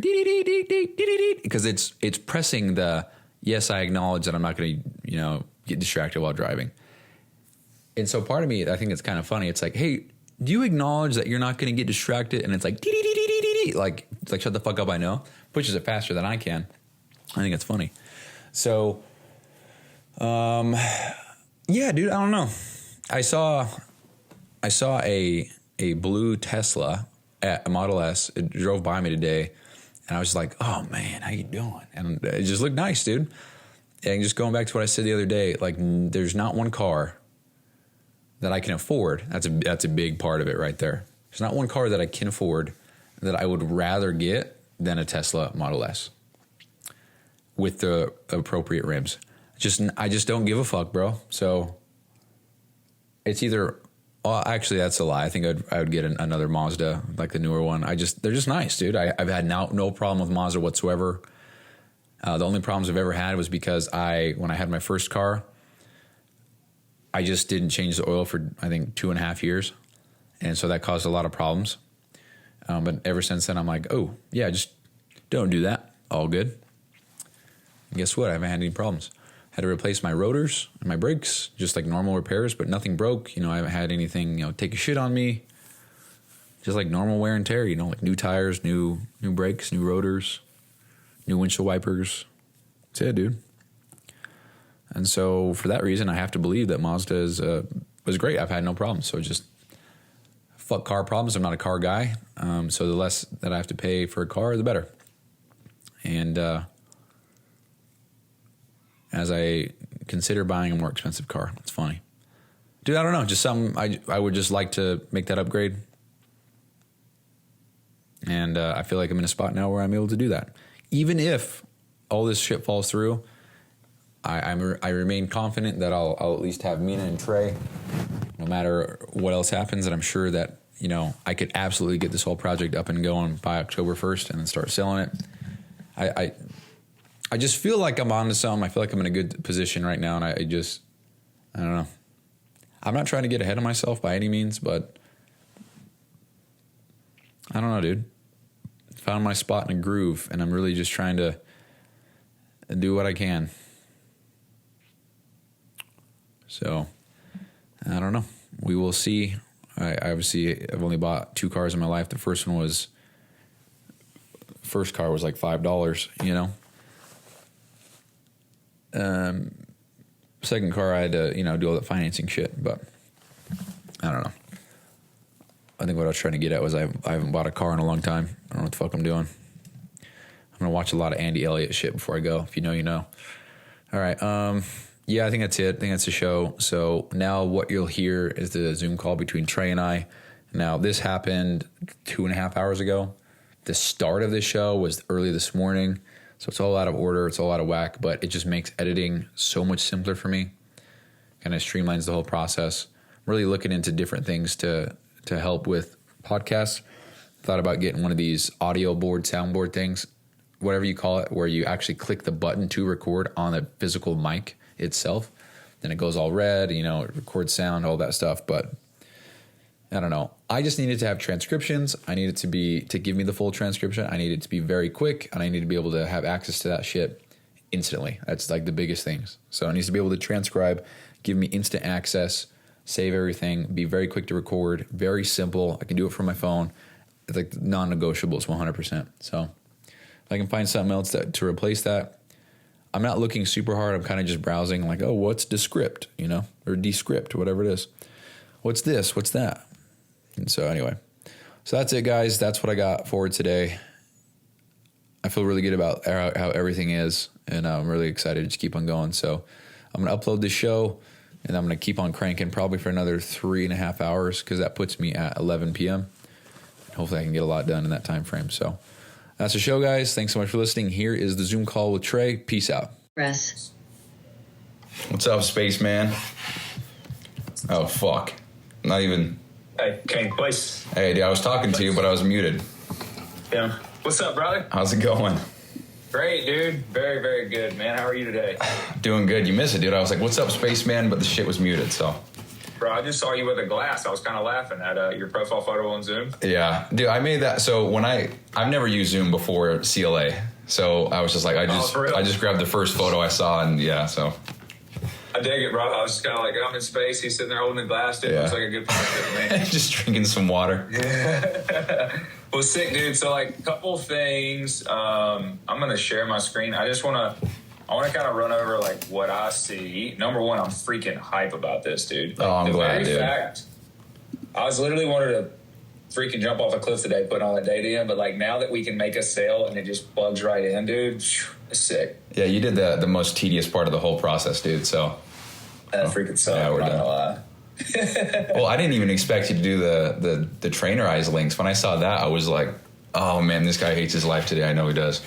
because it's pressing the yes, I acknowledge that I'm not going to, get distracted while driving. And so part of me, I think it's kind of funny. It's like, hey, do you acknowledge that you're not going to get distracted? And it's like, like shut the fuck up, I know. Pushes it faster than I can. I think it's funny. So, yeah, dude, I don't know. I saw a blue Tesla at a Model S. It drove by me today, and I was just like, oh man, how you doing? And it just looked nice, dude. And just going back to what I said the other day, like there's not one car that I can afford. That's a big part of it right there. There's not one car that I can afford that I would rather get than a Tesla Model S with the appropriate rims. I just don't give a fuck, bro. So It's either. Well, actually, that's a lie. I think I would get another Mazda, like the newer one. They're just nice, dude. I've had no problem with Mazda whatsoever. The only problems I've ever had was because when I had my first car, I just didn't change the oil for, I think, 2.5 years. And so that caused a lot of problems. But ever since then, I'm like, oh, yeah, just don't do that. All good. And guess what? I haven't had any problems. Had to replace my rotors and my brakes, just like normal repairs, but nothing broke. I haven't had anything, take a shit on me. Just like normal wear and tear, like new tires, new brakes, new rotors, new windshield wipers. That's it, dude. And so for that reason, I have to believe that Mazda was great. I've had no problems. So just fuck car problems. I'm not a car guy. So the less that I have to pay for a car, the better. And as I consider buying a more expensive car. It's funny. Dude, I don't know. Just something I would just like to make that upgrade. And I feel like I'm in a spot now where I'm able to do that. Even if all this shit falls through, I remain confident that I'll at least have Mina and Trey, no matter what else happens. And I'm sure that, I could absolutely get this whole project up and going by October 1st and then start selling it. I just feel like I'm on to something. I feel like I'm in a good position right now. And I don't know. I'm not trying to get ahead of myself by any means, but I don't know, dude. Found my spot in a groove, and I'm really just trying to do what I can. So, I don't know. We will see. I've only bought 2 cars in my life. The first car was like $5, Second car, I had to, do all the financing shit, but I don't know. I think what I was trying to get at was I haven't bought a car in a long time. I don't know what the fuck I'm doing. I'm going to watch a lot of Andy Elliott shit before I go. If you know, you know. All right. Yeah, I think that's it. I think that's the show. So now what you'll hear is the Zoom call between Trey and I. Now, this happened 2.5 hours ago. The start of this show was early this morning. So it's all out of order. It's all out of whack, but it just makes editing so much simpler for me. Kind of streamlines the whole process. I'm really looking into different things to help with podcasts. Thought about getting one of these audio board, soundboard things, whatever you call it, where you actually click the button to record on the physical mic itself. Then it goes all red, it records sound, all that stuff. But I don't know. I just needed to have transcriptions. I needed to give me the full transcription. I needed to be very quick, and I need to be able to have access to that shit instantly. That's like the biggest things. So it needs to be able to transcribe, give me instant access, save everything, be very quick to record, very simple. I can do it from my phone. It's like non-negotiables 100%. So if I can find something else to replace that, I'm not looking super hard. I'm kind of just browsing like, oh, what's Descript, or Descript, whatever it is. What's this? What's that? And so anyway, so that's it, guys. That's what I got for today. I feel really good about how everything is, and I'm really excited to just keep on going. So I'm going to upload this show, and I'm going to keep on cranking probably for another 3.5 hours because that puts me at 11 p.m. Hopefully I can get a lot done in that time frame. So that's the show, guys. Thanks so much for listening. Here is the Zoom call with Trey. Peace out. Press. What's up, spaceman? Oh, fuck. Not even... Hey, King, please. Hey, dude, I was talking to you, but I was muted. Yeah. What's up, brother? How's it going? Great, dude. Very, very good, man. How are you today? Doing good. You missed it, dude. I was like, what's up, spaceman? But the shit was muted, so... Bro, I just saw you with a glass. I was kind of laughing at your profile photo on Zoom. Yeah. Dude, I made that... So when I've never used Zoom before CLA, so I was just like, I just grabbed the first photo I saw, and yeah, so... I dig it, bro. I was just kind of like, I'm in space. He's sitting there holding the glass. Dude, looks like a good picture to me. Just drinking some water. Yeah. Well, sick, dude. So, a couple things. I'm going to share my screen. I want to kind of run over, what I see. Number one, I'm freaking hype about this, dude. I'm glad, dude. Fact, I was literally wanted to freaking jump off a cliff today putting all that data in, but, now that we can make a sale and it just plugs right in, dude, it's sick. Yeah, you did the most tedious part of the whole process, dude, so... That freaking sucks. Yeah, we're done. Well, I didn't even expect you to do the trainer eyes links. When I saw that, I was like, oh, man, this guy hates his life today. I know he does.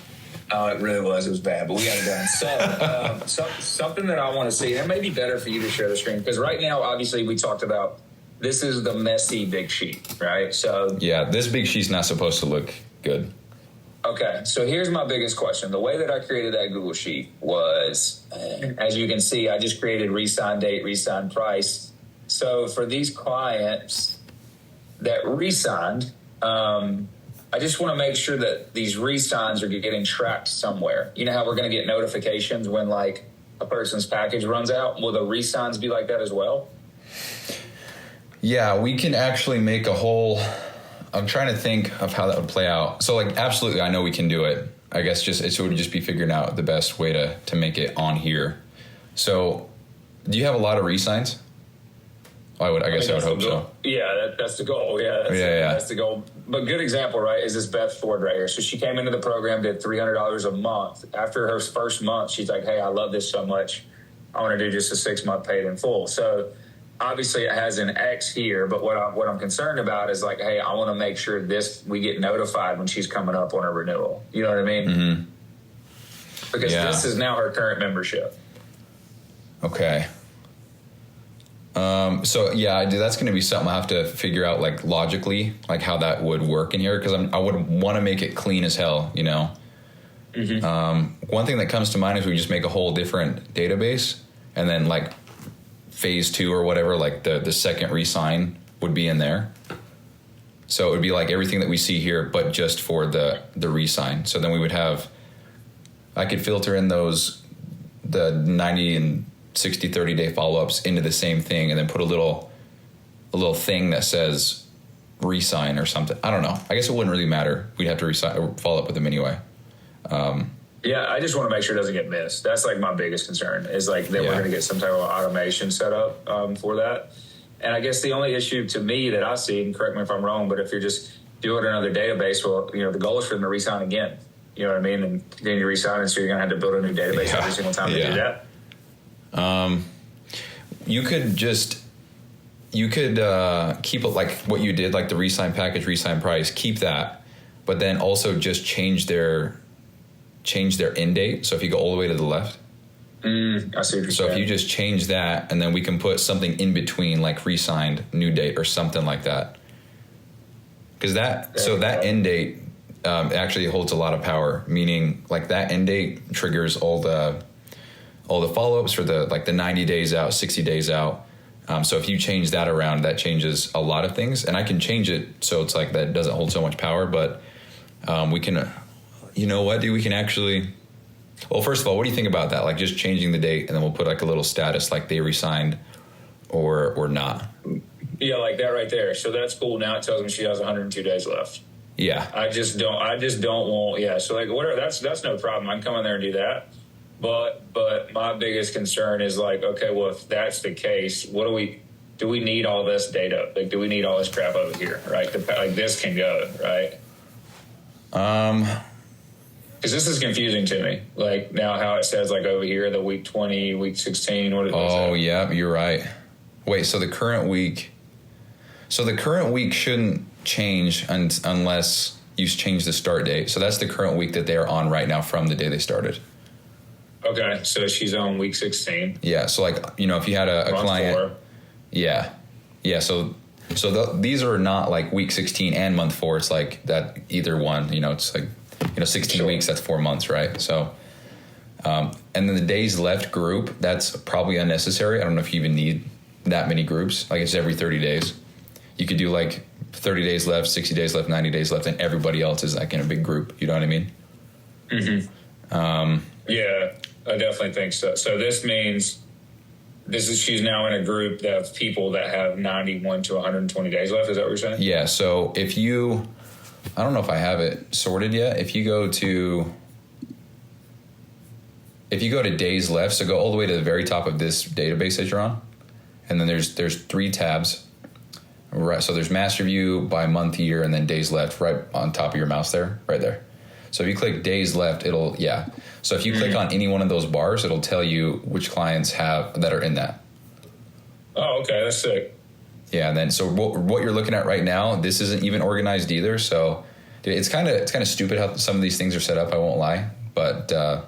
Oh, it really was. It was bad, but we got it done. So, something that I want to see, and it may be better for you to share the screen, because right now, obviously, we talked about this is the messy big sheet, right? So yeah, this big sheet's not supposed to look good. Okay, so here's my biggest question. The way that I created that Google Sheet was, as you can see, I just created re-sign date, re-sign price. So for these clients that re-signed, I just want to make sure that these re-signs are getting tracked somewhere. You know how we're going to get notifications when like a person's package runs out? Will the re-signs be like that as well? Yeah, we can actually make a whole... I'm trying to think of how that would play out. So like, absolutely, I know we can do it. I guess it would just be figuring out the best way to make it on here. So do you have a lot of re-signs? I guess I would hope so. Yeah, that's the goal. Yeah, that's the goal. But good example, right, is this Beth Ford right here. So she came into the program, did $300 a month. After her first month, she's like, hey, I love this so much. I want to do just a 6-month paid in full. So obviously it has an X here, but what I'm concerned about is like, hey, I want to make sure we get notified when she's coming up on her renewal. You know what I mean? Mm-hmm. Because this is now her current membership. Okay. So yeah, that's going to be something I have to figure out, like logically, like how that would work in here, because I would want to make it clean as hell, you know. Mm-hmm. One thing that comes to mind is we just make a whole different database, and then like phase 2 or whatever, like the second re-sign would be in there. So it would be like everything that we see here, but just for the re-sign. So then we would have, I could filter in the 90 and 60, 30 day follow-ups into the same thing, and then put a little thing that says re-sign or something. I don't know. I guess it wouldn't really matter. We'd have to re-sign or follow up with them anyway. Yeah, I just want to make sure it doesn't get missed. That's like my biggest concern is like that we're going to get some type of automation set up for that. And I guess the only issue to me that I see, and correct me if I'm wrong, but if you're just doing another database, well, you know, the goal is for them to re-sign again. You know what I mean? And continue re-signing, so you're going to have to build a new database every single time they do that. You could keep it like what you did, like the re-sign package, re-sign price, keep that, but then also just change their end date. So if you go all the way to the left, I see what you're saying. if you just change that, and then we can put something in between, like re-signed, new date, or something like that. Because that end date actually holds a lot of power. Meaning, like that end date triggers all the follow-ups for the 90 days out, 60 days out. So if you change that around, that changes a lot of things. And I can change it so it's like that doesn't hold so much power. But we can, you know what, dude? We can actually. Well, first of all, what do you think about that? Like just changing the date, and then we'll put like a little status, like they re-signed or not. Yeah, like that right there. So that's cool. Now it tells me she has 102 days left. Yeah. I just don't want. Yeah. So like whatever. That's no problem. I can come in there and do that. But my biggest concern is like, okay, well, if that's the case, do we need all this data? Like, do we need all this crap over here? Right. Like this can go right. Because this is confusing to me. Like now how it says like over here, the week 20, week 16. Oh, yeah, you're right. Wait, so the current week shouldn't change unless you change the start date. So that's the current week that they are on right now from the day they started. Okay, so she's on week 16. Yeah, so like, you know, if you had a client. 4. Yeah. So these are not like week 16 and month 4. It's like that either one, you know, it's like, you know, 16 weeks, that's 4 months, right? So, and then the days left group, that's probably unnecessary. I don't know if you even need that many groups. Like it's every 30 days. You could do like 30 days left, 60 days left, 90 days left, and everybody else is like in a big group. You know what I mean? Mm-hmm. Yeah, I definitely think so. So this means she's now in a group of people that have 91 to 120 days left. Is that what you're saying? Yeah. So I don't know if I have it sorted yet. If you go to days left, so go all the way to the very top of this database that you're on, and then there's 3 tabs. Right. So there's master view by month, year, and then days left right on top of your mouse there, right there. So if you click days left, So if you click on any one of those bars, it'll tell you which clients that are in that. Oh, okay. That's sick. Yeah, and then so what you're looking at right now, this isn't even organized either. So it's kind of stupid how some of these things are set up. I won't lie, but but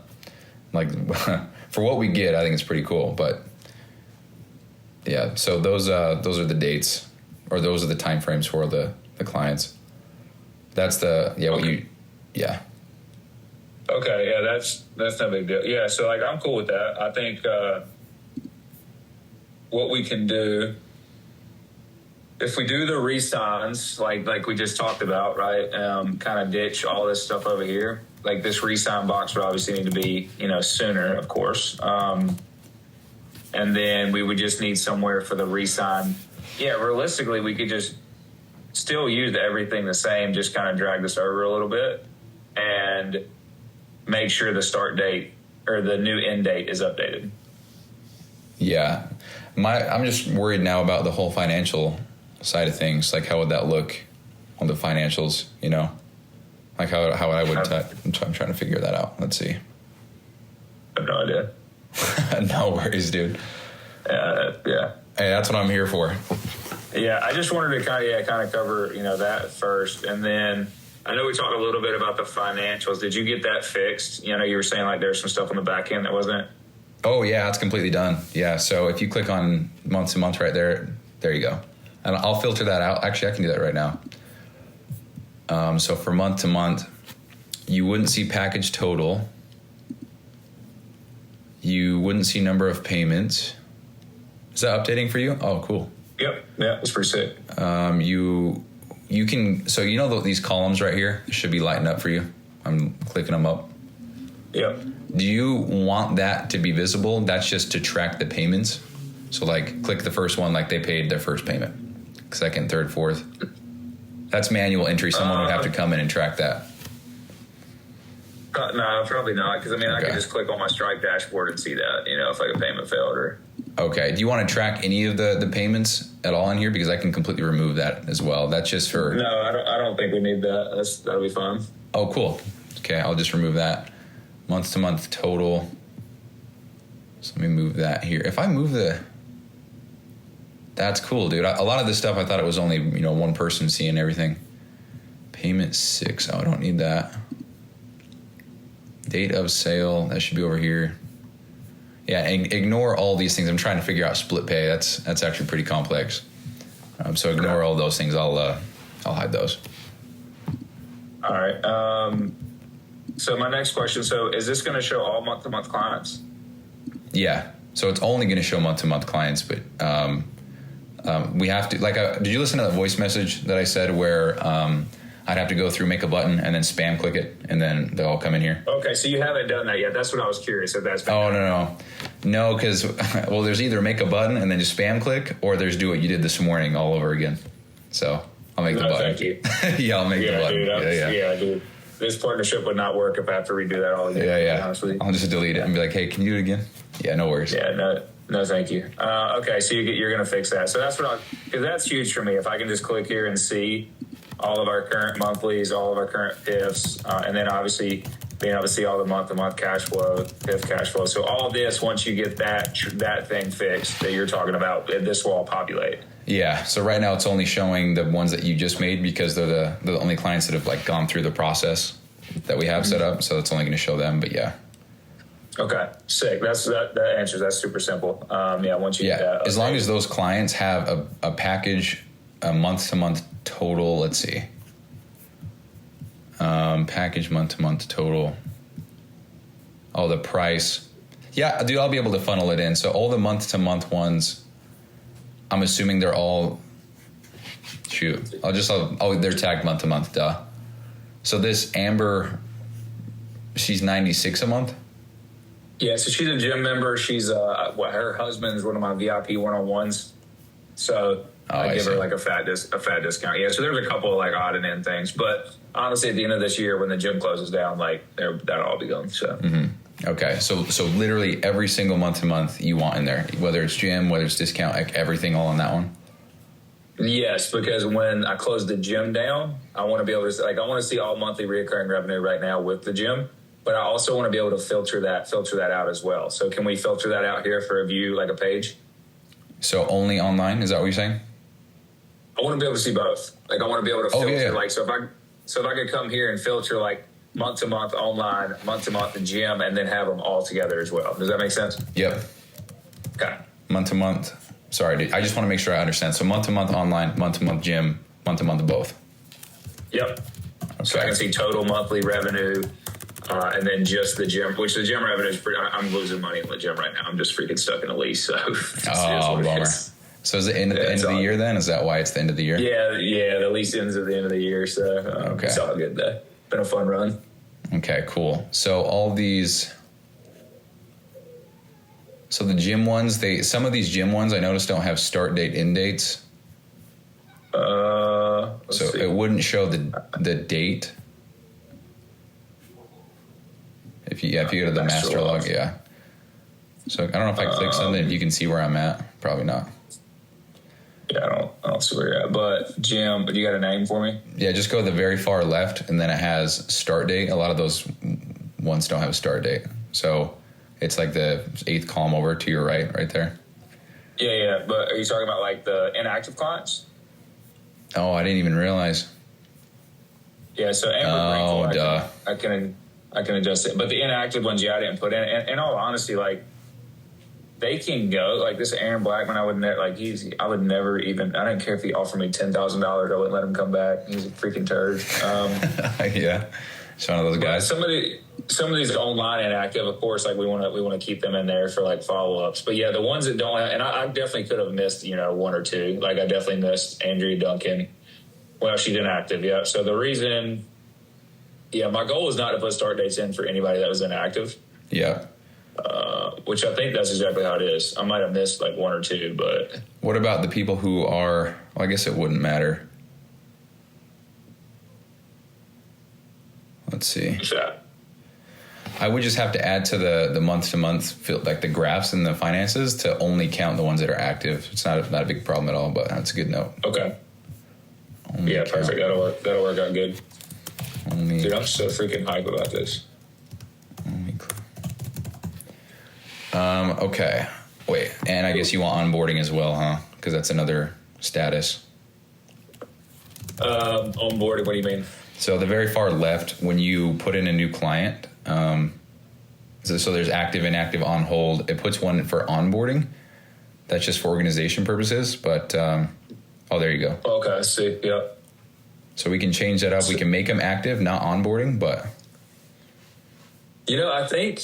like for what we get, I think it's pretty cool. But yeah, so those are the dates, or those are the time frames for the clients. That's the Okay, yeah, that's no big deal. Yeah, so like I'm cool with that. I think what we can do, if we do the re-signs, like we just talked about, right? Kind of ditch all this stuff over here. Like this re-sign box would obviously need to be, sooner, of course. And then we would just need somewhere for the re-sign. Yeah, realistically, we could just still use everything the same, just kind of drag this over a little bit and make sure the start date or the new end date is updated. Yeah. I'm just worried now about the whole financial side of things. Like, how would that look on the financials, Like how I would I'm trying to figure that out. Let's see. I have no idea. No worries, dude. Yeah. Hey, that's what I'm here for. Yeah, I just wanted to kind of cover, that first. And then I know we talked a little bit about the financials. Did you get that fixed? You were saying like there's some stuff on the back end that wasn't. Oh, yeah, it's completely done. Yeah, so if you click on month to month right there you go. And I'll filter that out. Actually, I can do that right now. So for month to month, you wouldn't see package total. You wouldn't see number of payments. Is that updating for you? Oh, cool. Yep. Yeah, it's pretty sick. You can, so these columns right here should be lighting up for you. I'm clicking them up. Yep. Do you want that to be visible? That's just to track the payments. So like click the first one, like they paid their first payment. Second, third, fourth. That's manual entry. Someone would have to come in and track that. No, probably not. Because I could just click on my Stripe dashboard and see that, if like a payment failed or. Okay. Do you want to track any of the payments at all in here? Because I can completely remove that as well. That's just for. No, I don't think we need that. That'll be fine. Oh, cool. Okay, I'll just remove that. Month to month total. So let me move that here. If I move that's cool, dude. A lot of this stuff I thought it was only one person seeing everything. Payment 6. Oh, I don't need that. Date of sale. That should be over here. Yeah, and ignore all these things. I'm trying to figure out split pay. That's actually pretty complex. So ignore all those things. I'll hide those. All right. So my next question. So is this going to show all month-to-month clients? Yeah. So it's only going to show month-to-month clients, but we have to, did you listen to that voice message that I said where I'd have to go through, make a button, and then spam click it, and then they'll all come in here? Okay, so you haven't done that yet. That's what I was curious if that's been done. No, because, there's either make a button and then just spam click, or there's do what you did this morning all over again. So I'll make the button. Thank you. Yeah, I'll make the button. Dude, yeah, dude. This partnership would not work if I have to redo that all again. Yeah. I'll just delete it and be like, hey, can you do it again? Yeah, no worries. Yeah, no, thank you. Okay, so you're going to fix that. So that's because that's huge for me. If I can just click here and see all of our current monthlies, all of our current PIFs, and then obviously being able to see all the month-to-month cash flow, PIF cash flow. So all this, once you get that thing fixed that you're talking about, this will all populate. Yeah. So right now it's only showing the ones that you just made because they're the only clients that have gone through the process that we have set up. So it's only going to show them. But yeah. Okay, sick. That answers. That's super simple. Once you get that. Okay. As long as those clients have a package, a month-to-month total. Let's see. Package month-to-month total. Oh, the price. Yeah, dude, I'll be able to funnel it in. So all the month-to-month ones, I'm assuming they're all. Shoot, they're tagged month-to-month. Duh. So this Amber, she's $96 a month. Yeah, so she's a gym member. She's her husband's one of my VIP one-on-ones. So I give her a fat discount. Yeah, so there's a couple of odd and end things, but honestly, at the end of this year, when the gym closes down, that'll all be gone. So. Mm-hmm. Okay, so literally every single month to month you want in there, whether it's gym, whether it's discount, everything all on that one. Yes, because when I close the gym down, I want to be able to I want to see all monthly recurring revenue right now with the gym. But I also want to be able to filter that out as well. So can we filter that out here for a view, like a page? So only online? Is that what you're saying? I want to be able to see both. I want to be able to filter. Yeah. So if I could come here and filter month-to-month online, month-to-month in gym, and then have them all together as well. Does that make sense? Yep. Okay. Month-to-month. Sorry, dude. I just want to make sure I understand. So month-to-month online, month-to-month gym, month-to-month both. Yep. Okay. So I can see total monthly revenue, and then just the gym, which the gym revenue is pretty. I'm losing money in the gym right now. I'm just freaking stuck in a lease. So bummer. So is it end of the year then? Is that why it's the end of the year? Yeah. The lease ends at the end of the year, so okay. It's all good though. Been a fun run. Okay, cool. So all these. So the gym ones, some of these gym ones I noticed don't have start date, end dates. So See. it wouldn't show the date. If you go to the master log, yeah. So I don't know if I click something, if you can see where I'm at. Probably not. Yeah, I don't see where you're at. But Jim, you got a name for me? Yeah, just go to the very far left, and then it has start date. A lot of those ones don't have a start date. So it's like the 8th column over to your right there. Yeah. But are you talking about like the inactive clients? Oh, I didn't even realize. Yeah, so Amber duh. I can adjust it. But the inactive ones, I didn't put in. And in all honesty, like, they can go. Like, this Aaron Blackman, I would never even, I didn't care if he offered me $10,000. I wouldn't let him come back. He's a freaking turd. Yeah. He's one of those guys. Some of these online inactive, of course, like we want to keep them in there for like follow-ups. But yeah, the ones that don't have, and I definitely could have missed, one or two. Like I definitely missed Andrea Duncan. Well, she's inactive, yeah. So the reason, my goal was not to put start dates in for anybody that was inactive. Yeah. Which I think that's exactly how it is. I might have missed like one or two, but. What about the people who are, well, I guess it wouldn't matter. Let's see. Yeah. I would just have to add to the month-to-month, like the graphs and the finances, to only count the ones that are active. It's not a big problem at all, but that's a good note. Okay. Only count. Perfect. That'll work out good. Only, dude, I'm so freaking hype about this. Okay. Wait, and I guess you want onboarding as well, huh? Because that's another status. Onboarding, what do you mean? So the very far left, when you put in a new client, so there's active, inactive, on hold. It puts one for onboarding. That's just for organization purposes. But there you go. Okay, I see. Yeah. So we can change that up. We can make them active, not onboarding, but. I think.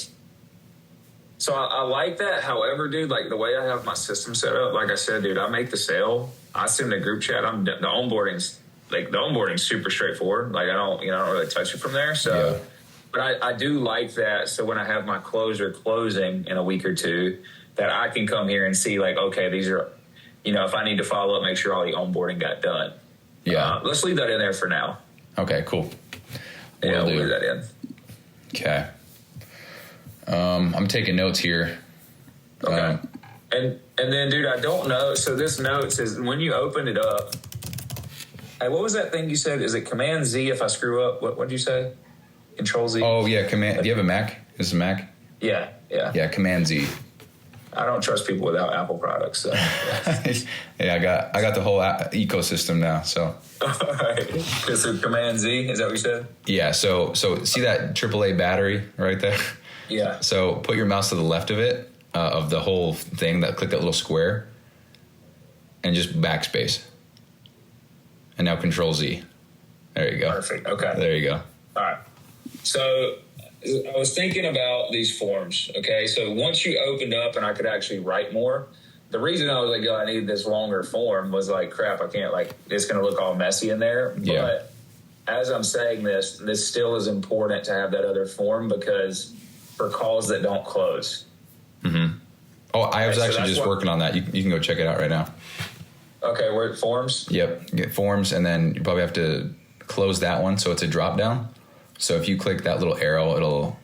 So I like that. However, dude, like the way I have my system set up, like I said, dude, I make the sale. I send a group chat. The onboarding's super straightforward. Like I don't really touch it from there. So, yeah. But I do like that. So when I have my closer closing in a week or two, that I can come here and see like, okay, these are, if I need to follow up, make sure all the onboarding got done. Yeah. Let's leave that in there for now. Okay, cool. Yeah, we'll leave that in. Okay. I'm taking notes here. Okay. And then, dude, I don't know. So this note says when you open it up. Hey, what was that thing you said? Is it Command Z if I screw up? What did you say? Control Z? Oh, yeah, Command. Do you have a Mac? Is it a Mac? Yeah. Yeah, Command Z. I don't trust people without Apple products. So. Yeah, I got the whole ecosystem now, so. All right. Is it Command Z? Is that what you said? Yeah, so see that AAA battery right there? Yeah. So put your mouse to the left of it, of the whole thing, click that little square, and just backspace. And now Control Z. There you go. Perfect. Okay. There you go. All right. So I was thinking about these forms. Okay. So once you opened up and I could actually write more, the reason I was like, I need this longer form was like, crap, I can't, like, it's going to look all messy in there. Yeah. But as I'm saying this still is important to have that other form because for calls that don't close. Mm-hmm. Oh, I was actually just working on that. You can go check it out right now. Okay, we're at forms? Yep, get forms, and then you probably have to close that one so it's a drop down. So if you click that little arrow, it'll,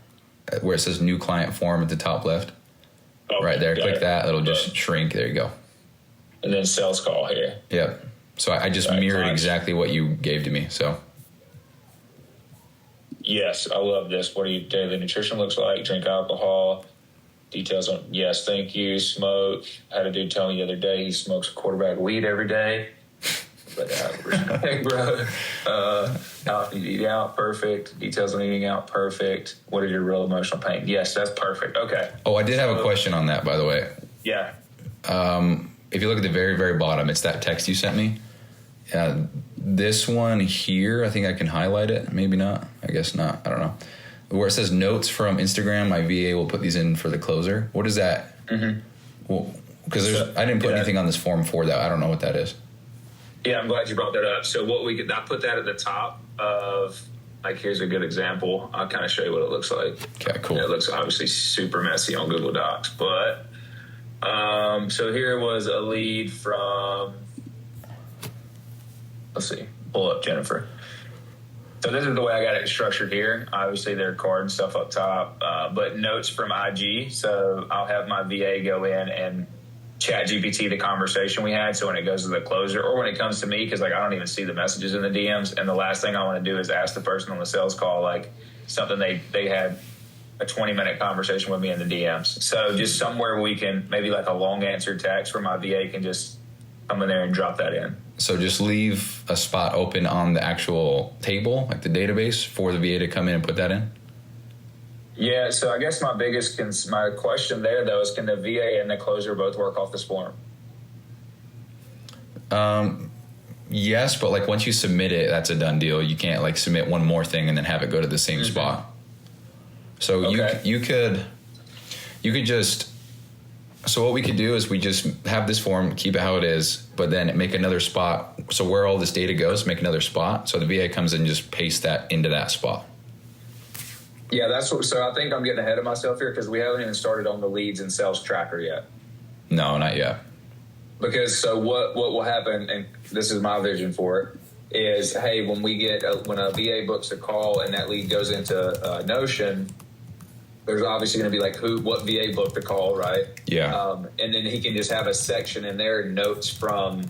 where it says new client form at the top left, right there, click that, it'll just shrink. There you go. And then sales call here. Yep. So I just mirrored exactly what you gave to me, so. Yes, I love this. What do you daily nutrition looks like? Drink alcohol. Details on, yes, thank you. Smoke. I had a dude tell me the other day he smokes a quarter bag of weed every day. But respect, bro. How you eat out, perfect. Details on eating out, perfect. What is your real emotional pain? Yes, that's perfect. Okay. Oh, I did have a question on that, by the way. Yeah. If you look at the very, very bottom, it's that text you sent me. This one here, I think I can highlight it. Maybe not. I guess not. I don't know. Where it says notes from Instagram, my VA will put these in for the closer. What is that? Mm-hmm. Well, because I didn't put anything on this form for that. I don't know what that is. Yeah, I'm glad you brought that up. So I put that at the top of, like, here's a good example. I'll kind of show you what it looks like. Okay, cool. It looks obviously super messy on Google Docs, but so here was a lead from, let's see, pull up Jennifer. So this is the way I got it structured here. Obviously, there are card and stuff up top, but notes from IG. So I'll have my VA go in and chat GPT the conversation we had. So when it goes to the closer or when it comes to me, because like I don't even see the messages in the DMs. And the last thing I want to do is ask the person on the sales call, like something they had a 20-minute conversation with me in the DMs. So just somewhere we can, maybe like a long answer text where my VA can just come in there and drop that in. So just leave a spot open on the actual table, like the database, for the VA to come in and put that in? Yeah, so I guess my question there, though, is can the VA and the closer both work off this form? Yes, but like once you submit it, that's a done deal. You can't like submit one more thing and then have it go to the same spot. So okay. you could just, so what we could do is we just have this form, keep it how it is, but then make another spot. So where all this data goes, make another spot. So the VA comes in and just paste that into that spot. Yeah, so I think I'm getting ahead of myself here because we haven't even started on the leads and sales tracker yet. No, not yet. Because so what will happen, and this is my vision for it, is, hey, when when a VA books a call and that lead goes into Notion, there's obviously going to be like what VA booked the call, right? Yeah. And then he can just have a section in there, notes from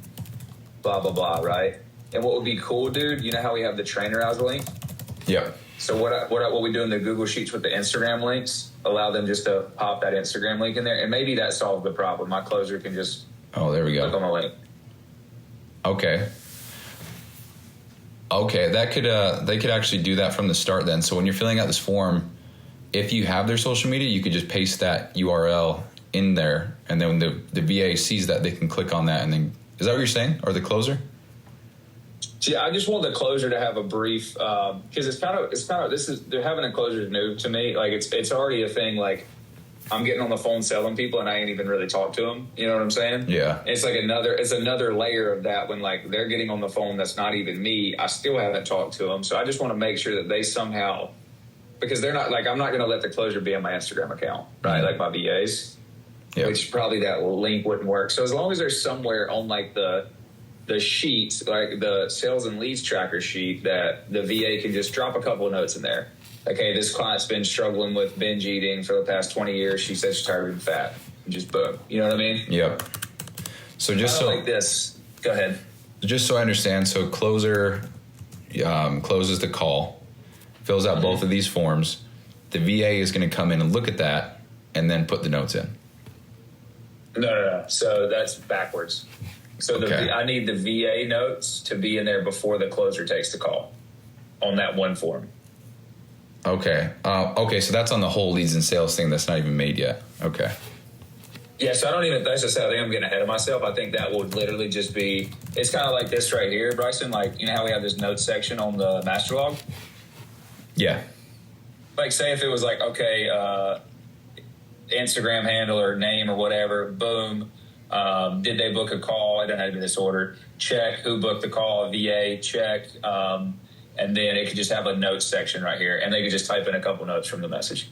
blah, blah, blah, right? And what would be cool, dude, you know how we have the trainer as a link? Yeah. So what we do in the Google Sheets with the Instagram links, allow them just to pop that Instagram link in there. And maybe that solves the problem. My closer can just there we go. click on the link. Okay, that could they could actually do that from the start then. So when you're filling out this form, if you have their social media, you could just paste that URL in there, and then when the VA sees that, they can click on that, and then is that what you're saying, or the closer? Yeah, I just want the closer to have a brief because it's kind of they're having a closer new to me. Like it's already a thing. Like I'm getting on the phone selling people, and I ain't even really talked to them. You know what I'm saying? Yeah. It's like another layer of that when like they're getting on the phone. That's not even me. I still haven't talked to them, so I just want to make sure that they somehow, because they're not like I'm not going to let the closer be on my Instagram account, right? Like my VAs, which probably that link wouldn't work. So as long as there's somewhere on like the sheets, like the sales and leads tracker sheet, that the VA can just drop a couple of notes in there. Like, hey, this client's been struggling with binge eating for the past 20 years. She says she's tired of being fat. And just boom. You know what I mean? Yep. So just so like this. Go ahead. Just so I understand, so closer closes the call, fills out both of these forms. The VA is going to come in and look at that and then put the notes in. No. So that's backwards. So I need the VA notes to be in there before the closer takes the call on that one form. Okay. So that's on the whole leads and sales thing that's not even made yet. Okay. Yeah, so that's just I think I'm getting ahead of myself. I think that would literally just be, it's kind of like this right here, Bryson. Like, you know how we have this notes section on the master log? Yeah. Like, say if it was like, okay, Instagram handle or name or whatever, boom. Did they book a call? I don't have to be this order. Check. Who booked the call? VA. Check. And then it could just have a notes section right here, and they could just type in a couple notes from the message.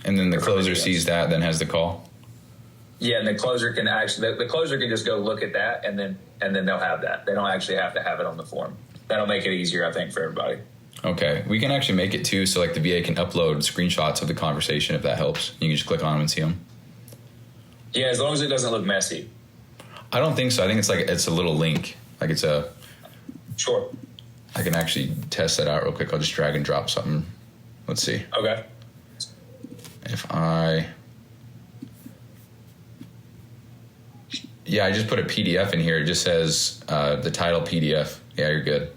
And then the closer sees that, then has the call. Yeah, and the closer can just go look at that, and then they'll have that. They don't actually have to have it on the form. That'll make it easier, I think, for everybody. Okay, we can actually make it too, so like the VA can upload screenshots of the conversation if that helps. You can just click on them and see them. Yeah, as long as it doesn't look messy. I don't think so. I think it's a little link. Like it's a... Sure. I can actually test that out real quick. I'll just drag and drop something. Let's see. Okay. Yeah, I just put a PDF in here. It just says the title PDF. Yeah, you're good.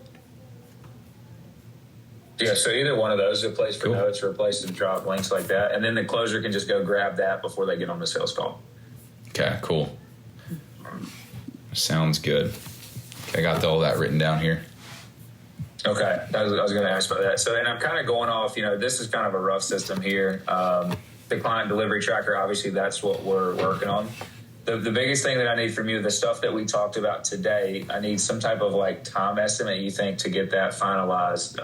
Yeah, so either one of those, a place for Cool. notes or a place to drop links like that. And then the closer can just go grab that before they get on the sales call. Okay, cool. Sounds good. Okay, I got all that written down here. Okay, I was going to ask about that. So, and I'm kind of going off, this is kind of a rough system here. The client delivery tracker, obviously, that's what we're working on. The biggest thing that I need from you, the stuff that we talked about today, I need some type of like time estimate, you think, to get that finalized.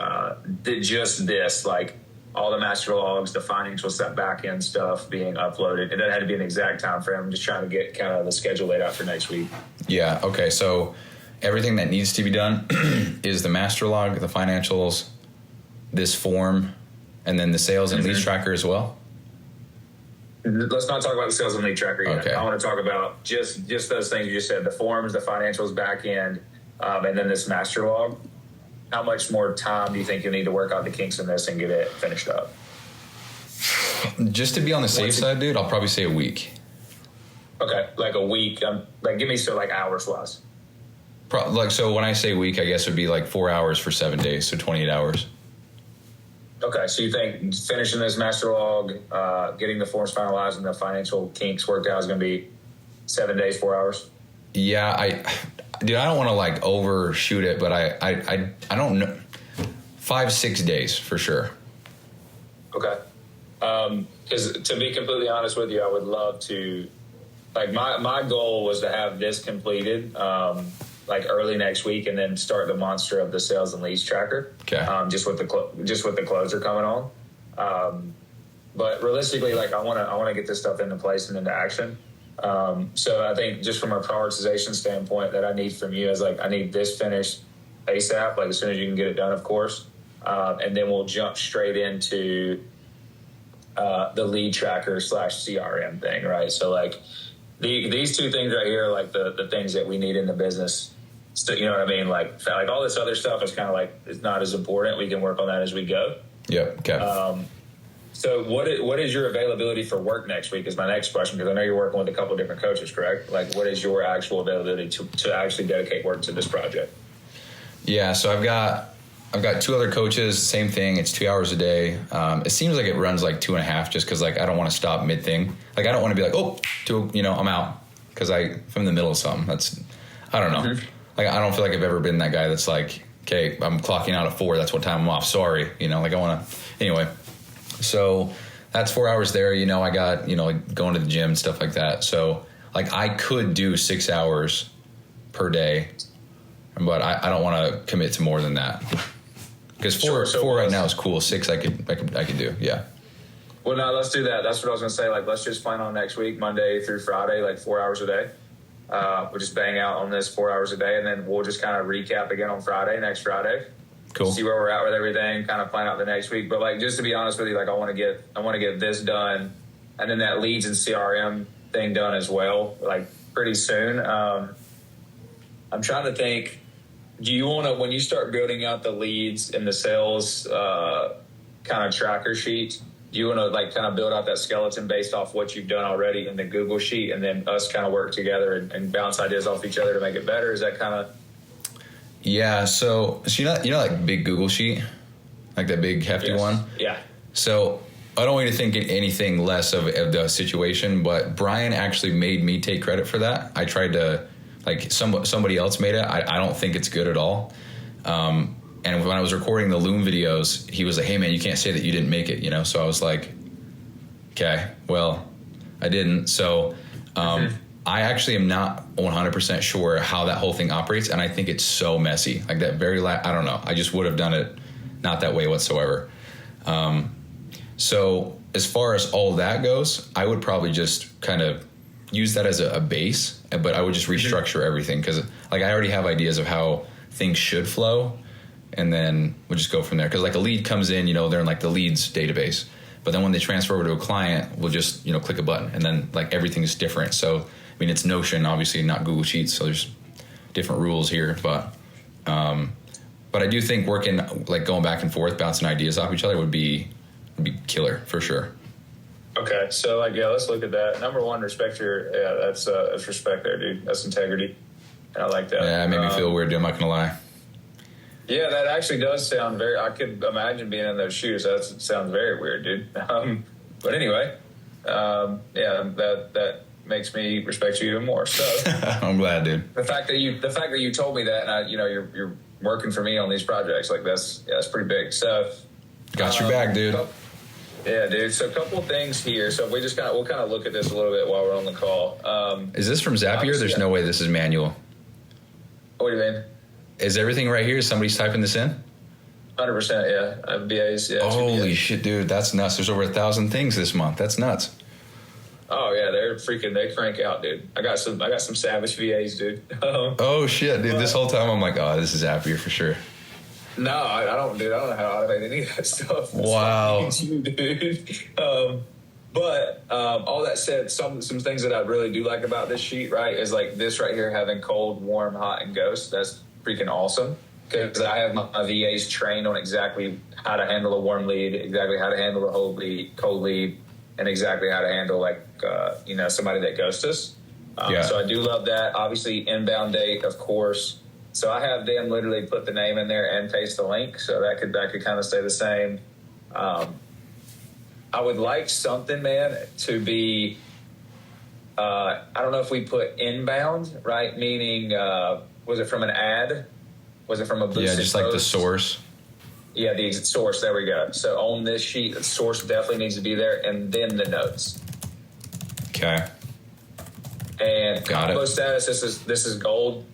Just this, like all the master logs, the financial stuff, back end stuff being uploaded. It doesn't have to be an exact time frame. I'm just trying to get kind of the schedule laid out for next week. Yeah, okay, so everything that needs to be done is the master log, the financials, this form, and then the sales and leads tracker as well. Let's not talk about the sales and lead tracker yet. Okay. I want to talk about just those things you just said, the forms, the financials, back end, and then this master log. How much more time do you think you need to work out the kinks in this and get it finished up? Just to be on the safe side, dude, I'll probably say a week. Okay, like a week. Give me hours wise. So when I say week, I guess it would be like 4 hours for 7 days, so 28 hours. Okay, so you think finishing this master log, getting the forms finalized, and the financial kinks worked out is going to be 7 days, 4 hours? Yeah, I don't want to like overshoot it, but I don't know. 5-6 days for sure. Okay. Because to be completely honest with you, I would love to, like my goal was to have this completed like early next week and then start the monster of the sales and leads tracker. Okay. Just with the closer coming on. But realistically, like I want to get this stuff into place and into action. So I think just from a prioritization standpoint that I need from you is like, I need this finished ASAP, like as soon as you can get it done, of course. And then we'll jump straight into the lead tracker / CRM thing, right? So like these two things right here are like the things that we need in the business. So, you know what I mean? Like all this other stuff is kind of like, it's not as important. We can work on that as we go. Yeah. Okay. So what is your availability for work next week is my next question, because I know you're working with a couple of different coaches, correct? Like what is your actual availability to actually dedicate work to this project? Yeah. So I've got 2 other coaches, same thing. It's 2 hours a day. It seems like it runs like 2.5 just because like I don't want to stop mid thing. Like I don't want to be like, I'm out because I'm in the middle of something. I don't know. Mm-hmm. Like I don't feel like I've ever been that guy that's like, okay, I'm clocking out at 4. That's what time I'm off. Sorry. Like I want to, anyway. So that's 4 hours there. I got, like going to the gym and stuff like that. So like I could do 6 hours per day, but I don't want to commit to more than that. Because four right now is cool. 6 I could do. Yeah. Well, no, let's do that. That's what I was going to say. Like, let's just plan on next week, Monday through Friday, like 4 hours a day. We'll just bang out on this 4 hours a day, and then we'll just kind of recap again on next Friday. Cool. See where we're at with everything, kind of plan out the next week. But like, just to be honest with you, like I want to get this done, and then that leads and CRM thing done as well, like pretty soon. I'm trying to think. Do you want to, when you start building out the leads and the sales kind of tracker sheet, do you want to like kind of build out that skeleton based off what you've done already in the Google sheet, and then us kind of work together and bounce ideas off each other to make it better? Is that kind of? Yeah. So like big Google sheet, like that big hefty one. Yeah. So I don't want you to think anything less of the situation, but Brian actually made me take credit for that. I tried to. Like somebody else made it. I don't think it's good at all. And when I was recording the Loom videos, he was like, "Hey man, you can't say that you didn't make it," So I was like, "Okay, well, I didn't." So I actually am not 100% sure how that whole thing operates, and I think it's so messy. Like that I don't know. I just would have done it not that way whatsoever. So as far as all that goes, I would probably just kind of use that as a base, but I would just restructure everything because like I already have ideas of how things should flow, and then we'll just go from there. Because like a lead comes in, they're in like the leads database, but then when they transfer over to a client, we'll just click a button, and then like everything's different. So I mean, it's Notion, obviously, not Google Sheets, so there's different rules here, but I do think working like going back and forth, bouncing ideas off each other would be killer for sure. Okay, so like, yeah, let's look at that. Number one, respect that's respect there, dude. That's integrity, and I like that. Yeah, it made me feel weird, dude. I'm not gonna lie. Yeah, that actually does sound very. I could imagine being in those shoes. That sounds very weird, dude. But anyway, yeah, that makes me respect you even more. So I'm glad, dude. the fact that you told me that, and you're working for me on these projects, like that's pretty big. So Got your back, dude. Yeah, dude. So a couple of things here. So we'll kind of look at this a little bit while we're on the call. Is this from Zapier? There's no way this is manual. What do you mean? Is everything right here? Somebody's typing this in? 100%, yeah. I have BAs. Yeah, holy shit, dude. That's nuts. There's over 1,000 things this month. That's nuts. Oh yeah, they crank out, dude. I got some savage VAs, dude. Oh shit, dude. This whole time I'm like, oh, this is Zapier for sure. No, I don't, dude. I don't know how to automate any of that stuff. Wow. You, dude. But all that said, some things that I really do like about this sheet, right, is like this right here having cold, warm, hot, and ghost. That's freaking awesome because I have my VAs trained on exactly how to handle a warm lead, exactly how to handle a cold lead, and exactly how to handle somebody that ghosts us. So I do love that. Obviously, inbound date, of course. So I have them literally put the name in there and paste the link, so that could kind of stay the same. I would like something, man, to be. I don't know if we put inbound, right? Meaning, was it from an ad? Was it from a boosted Yeah, just like post? the source. Yeah, the source. There we go. So on this sheet, the source definitely needs to be there, and then the notes. Okay. And Got combo it. status. This is gold.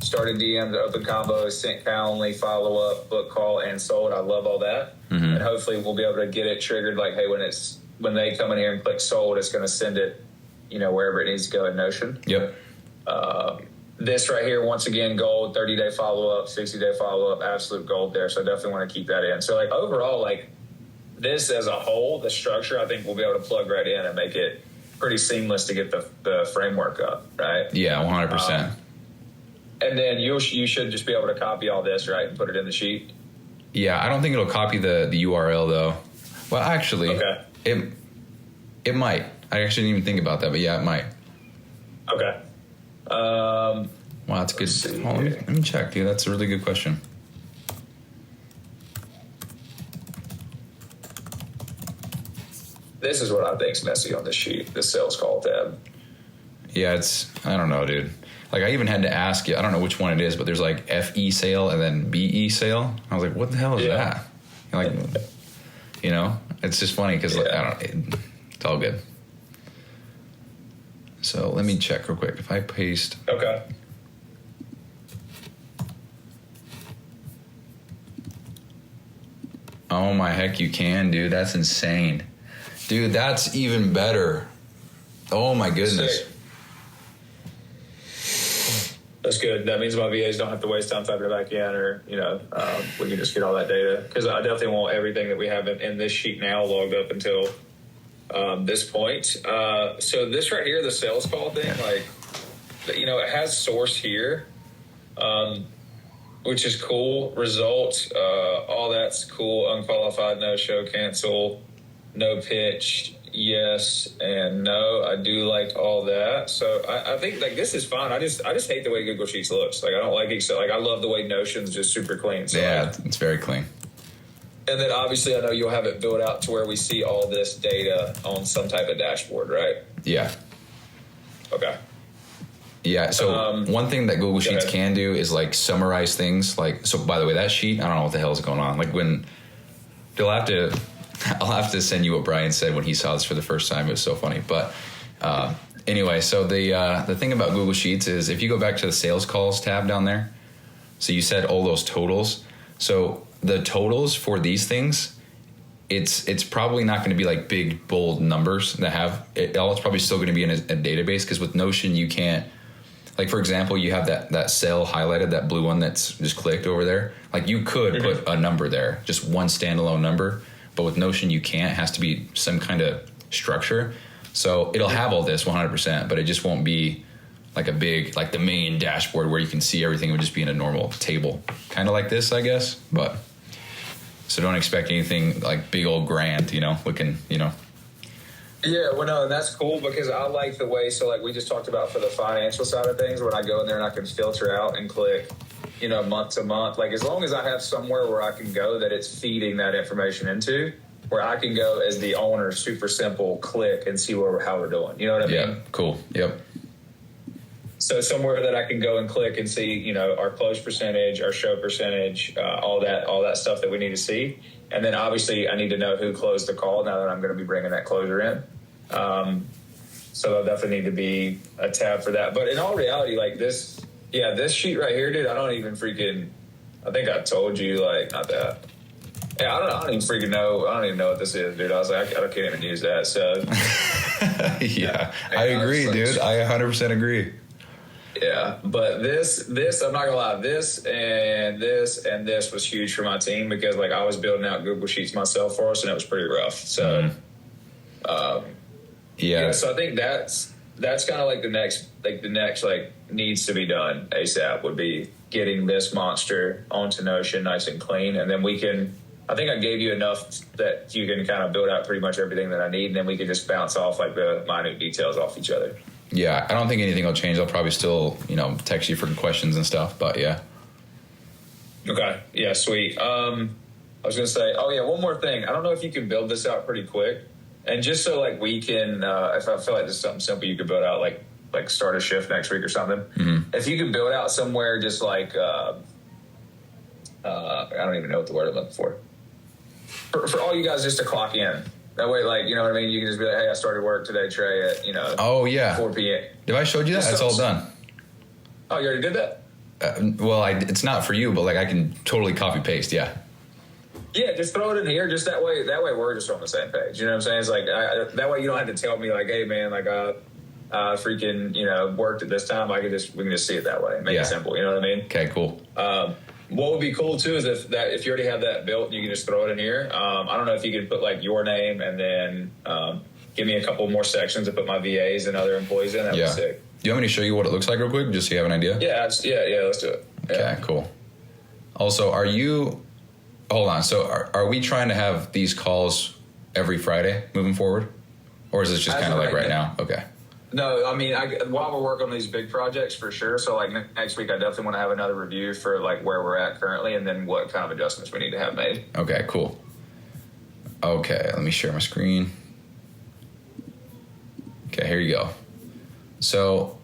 Starting DMs, open combos, sent Calendly, follow up, book call, and sold. I love all that, and hopefully we'll be able to get it triggered. Like, hey, when they come in here and click sold, it's going to send it, wherever it needs to go in Notion. Yep. This right here, once again, gold, 30-day follow-up, 60-day follow-up, absolute gold there. So I definitely want to keep that in. So, like, overall, like, this as a whole, the structure, I think we'll be able to plug right in and make it pretty seamless to get the framework up, right? Yeah, 100%. And then you should just be able to copy all this, right, and put it in the sheet? Yeah, I don't think it'll copy the URL, though. Well, actually, Okay. it might. I actually didn't even think about that, but yeah, it might. Okay. Wow, that's good. Oh, let me check, dude. That's a really good question. This is what I think's messy on this sheet, the sales call tab. Yeah, I don't know, dude. Like, I even had to ask you, I don't know which one it is, but there's like FE sale and then BE sale. I was like, what the hell is that? Like, it's just funny because it's all good. So let me check real quick. If I paste. Okay. Oh my heck, you can, dude. That's insane. Dude, that's even better. Oh my goodness. Sick. That's good. That means my VAs don't have to waste time typing it back in, or we can just get all that data. Because I definitely want everything that we have in this sheet now logged up until this point. So this right here, the sales call thing, like, it has source here, which is cool. Result, all that's cool. Unqualified, no show, cancel, no pitch, yes and no. I do like all that. So I think like this is fine. I just hate the way Google Sheets looks. Like, I don't like Excel. Like, I love the way Notion's just super clean. So yeah, it's very clean. And then obviously I know you'll have it built out to where we see all this data on some type of dashboard, right? Yeah. Okay. Yeah, so one thing that Google Sheets can do is like summarize things. Like, so by the way, that sheet, I don't know what the hell is going on. Like, when I'll have to send you what Brian said when he saw this for the first time. It was so funny. But anyway, so the thing about Google Sheets is if you go back to the sales calls tab down there, so you said all those totals. So the totals for these things, it's probably not going to be like big, bold numbers that have it. All it's probably still going to be in a database, because with Notion, you can't, like, for example, you have that cell highlighted, that blue one that's just clicked over there. Like, you could put a number there, just one standalone number. But with Notion, you can't. It has to be some kind of structure. So it'll have all this 100%, but it just won't be like a big, like the main dashboard where you can see everything. It would just be in a normal table, kind of like this, I guess. But so don't expect anything like big old grand, looking, Yeah, well, no, and that's cool because I like the way, so like we just talked about for the financial side of things, when I go in there and I can filter out and click, month to month, like as long as I have somewhere where I can go that it's feeding that information into, where I can go as the owner, super simple, click and see how we're doing. You know what I mean? Yeah, cool. Yep. So somewhere that I can go and click and see, our close percentage, our show percentage, all that stuff that we need to see. And then obviously I need to know who closed the call now that I'm going to be bringing that closer in. So there'll definitely need to be a tab for that. But in all reality, like this sheet right here, dude, I don't even I think I told you, like, not that. Yeah, I don't even freaking know. I don't even know what this is, dude. I was like, I can't even use that. So yeah, I agree, dude. I 100% agree. Yeah, but this, I'm not gonna lie, this and this was huge for my team because like I was building out Google Sheets myself for us and it was pretty rough. So, so I think that's kind of like the next needs to be done ASAP would be getting this monster onto Notion nice and clean, and then I think I gave you enough that you can kind of build out pretty much everything that I need, and then we can just bounce off like the minute details off each other. Yeah, I don't think anything will change. I'll probably still, text you for questions and stuff, but yeah. Okay. Yeah, sweet. I was going to say, one more thing. I don't know if you can build this out pretty quick. And just so like we can, if I feel like this is something simple you could build out, like start a shift next week or something. Mm-hmm. If you could build out somewhere just like, I don't even know what the word I'm looking for. For all you guys just to clock in. That way, like, you know what I mean? You can just be like, hey, I started work today, Trey, at, 4 p.m. Have I showed you that? It's all done. Oh, you already did that? It's not for you, but, like, I can totally copy-paste, yeah. Yeah, just throw it in here. Just that way we're just on the same page. You know what I'm saying? It's like, that way you don't have to tell me, like, hey, man, like, freaking, worked at this time. We can just see it that way. Make it simple. You know what I mean? Okay, cool. What would be cool too is if you already have that built, you can just throw it in here. I don't know if you could put like your name and then give me a couple more sections to put my VAs and other employees in. That would be sick. Do you want me to show you what it looks like real quick, just so you have an idea? Yeah, let's do it. Yeah. Okay, cool. Also, hold on. So are we trying to have these calls every Friday moving forward, or is this just kind of like right now? Okay. No, I mean, while we're working on these big projects for sure. So like next week, I definitely want to have another review for like where we're at currently and then what kind of adjustments we need to have made. Okay, cool. Okay, let me share my screen. Okay, here you go. So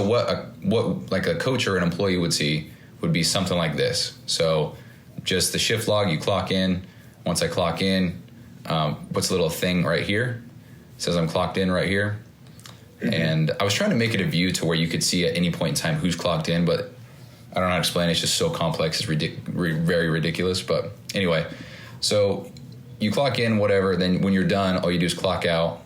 what like a coach or an employee would see would be something like this. So just the shift log, you clock in. Once I clock in, what's a little thing right here? Says I'm clocked in right here. Mm-hmm. And I was trying to make it a view to where you could see at any point in time who's clocked in, but I don't know how to explain it. It's just so complex. It's very ridiculous. But anyway, so you clock in, whatever. Then when you're done, all you do is clock out,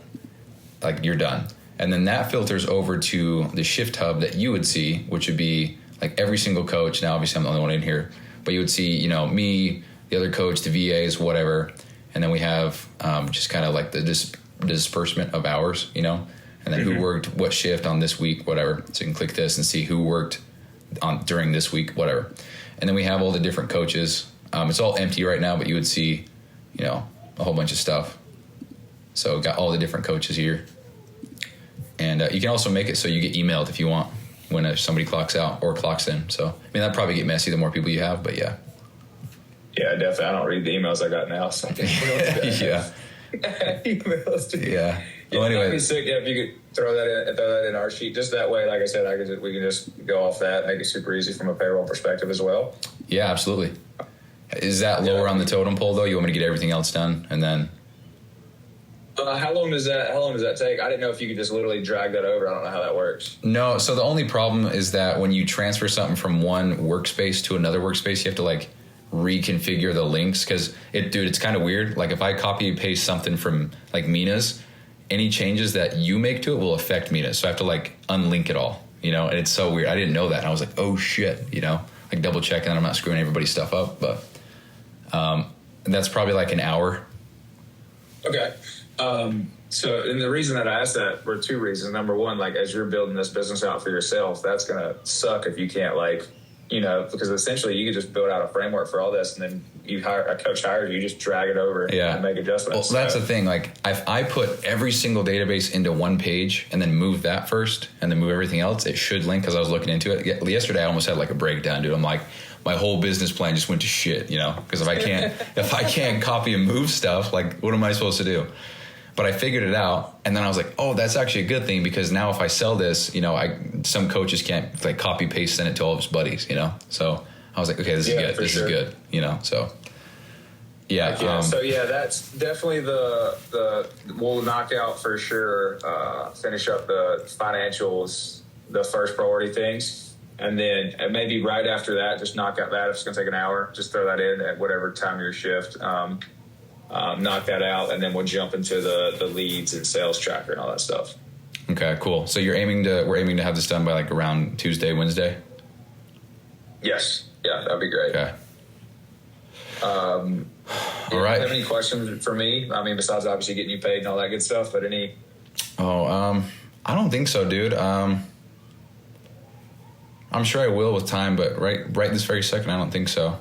like you're done. And then that filters over to the shift hub that you would see, which would be like every single coach. Now, obviously, I'm the only one in here. But you would see, me, the other coach, the VAs, whatever. And then we have just kind of like the disbursement of hours, and then who worked what shift on this week, whatever. So you can click this and see who worked on during this week, whatever. And then we have all the different coaches. It's all empty right now, but you would see, a whole bunch of stuff. So got all the different coaches here. And you can also make it so you get emailed if you want when somebody clocks out or clocks in. So, that'd probably get messy the more people you have, but yeah. Yeah, definitely. I don't read the emails I got now. So yeah. emails. Yeah. Well, anyway, that'd be sick if you could throw that in our sheet. Just that way, like I said, we can just go off that, make it super easy from a payroll perspective as well. Yeah, absolutely. Is that lower on the totem pole though? You want me to get everything else done and then? How long does that take? I didn't know if you could just literally drag that over. I don't know how that works. No. So the only problem is that when you transfer something from one workspace to another workspace, you have to like reconfigure the links because it's kind of weird. Like if I copy and paste something from like Mina's, any changes that you make to it will affect Mina's. So I have to like unlink it all, and it's so weird. I didn't know that. And I was like, oh shit, like double checking that I'm not screwing everybody's stuff up. But that's probably like an hour. Okay. So, and the reason that I asked that were two reasons. Number one, like as you're building this business out for yourself, that's going to suck if you can't like because essentially you could just build out a framework for all this, and then a coach hires you, just drag it over and make adjustments. Well, that's the thing. Like, if I put every single database into one page and then move that first and then move everything else, it should link, because I was looking into it. Yesterday, I almost had like a breakdown, dude. I'm like, my whole business plan just went to shit, because if I can't copy and move stuff, like, what am I supposed to do? But I figured it out, and then I was like, oh, that's actually a good thing, because now if I sell this, some coaches can't like copy paste send it to all of his buddies, So I was like, okay, this is good. This is good, So yeah. So that's definitely we'll knock out for sure. Finish up the financials, the first priority things, and then maybe right after that, just knock out that. If it's gonna take an hour, just throw that in at whatever time your shift. Knock that out, and then we'll jump into the leads and sales tracker and all that stuff. Okay, cool. So we're aiming to have this done by like around Tuesday, Wednesday? Yes. Yeah, that'd be great. Okay. All right. Have any questions for me? I mean, besides obviously getting you paid and all that good stuff, but any? I don't think so, dude. I'm sure I will with time, but right this very second, I don't think so.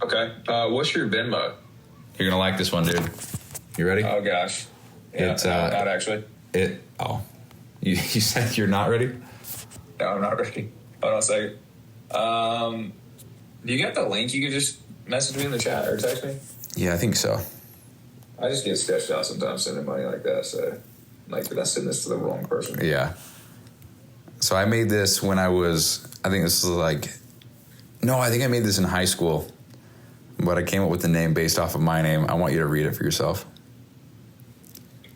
Okay. What's your Venmo? You're gonna like this one, dude. You ready? Oh gosh. Yeah, it's not actually. You said you're not ready? No, I'm not ready. Hold on a second. Do you got the link? You could just message me in the chat or text me. Yeah, I think so. I just get sketched out sometimes sending money like that. So, did I send this to the wrong person? Yeah. So I made this when I think I made this in high school. But I came up with the name based off of my name. I want you to read it for yourself.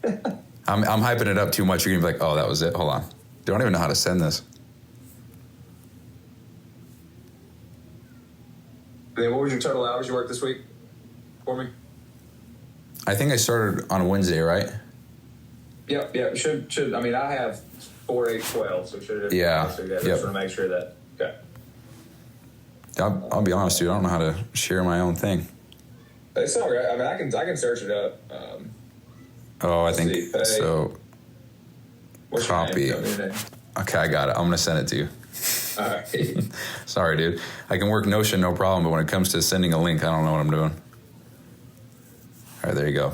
I'm hyping it up too much. You're going to be like, oh, that was it? Hold on. Don't even know how to send this. Then what was your total hours you worked this week for me? I think I started on Wednesday, right? Yep. Should. I mean, I have 4, 8, 12, so it should have. Yeah. So just want to make sure that. Okay. I'll be honest, dude. I don't know how to share my own thing. It's all right. I mean, I can search it up. I think so. What's Copy. Your name? Okay, I got it. I'm gonna send it to you. All right. Sorry, dude. I can work Notion, no problem. But when it comes to sending a link, I don't know what I'm doing. All right, there you go.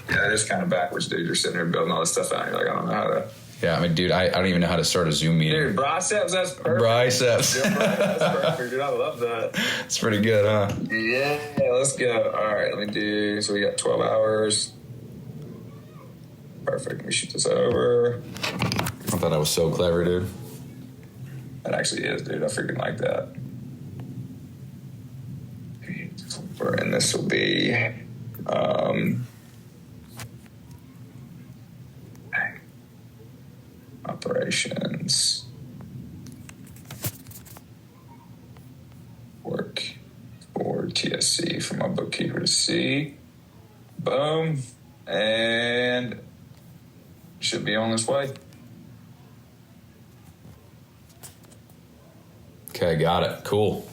Yeah, it is kind of backwards, dude. You're sitting there building all this stuff out. And you're like, I don't know how to. Yeah, I mean, dude, I don't even know how to start a Zoom meeting. Dude, biceps, that's perfect. Biceps. That's perfect, dude. I love that. It's pretty good, huh? Yeah, let's go. All right, let me do. So we got 12 hours. Perfect. Let me shoot this over. I thought I was so clever, dude. That actually is, dude. I freaking like that. And this will be. Operations, work for TSC from my bookkeeper to C. Boom. And should be on this way. Okay, got it. Cool.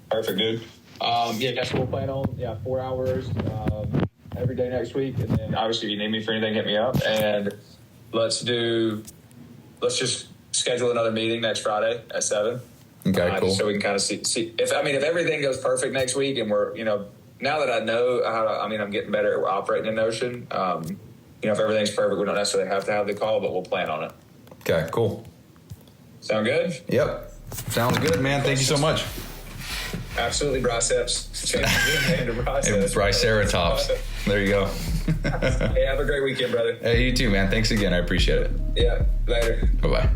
Perfect, dude. So we'll plan on 4 hours every day next week, and then obviously if you need me for anything, hit me up. And let's just schedule another meeting next Friday at 7. Okay, cool. So we can kind of see if everything goes perfect next week, and we're now that I know I'm getting better at operating in Notion. If everything's perfect, we don't necessarily have to have the call, but we'll plan on it. Okay, cool. Sound good? Yep. Sounds good, man. Thank you so much. Absolutely, biceps. Change the name to biceps. Triceratops. There you go. Hey, have a great weekend, brother. Hey, you too, man. Thanks again. I appreciate it. Yeah, later. Bye-bye.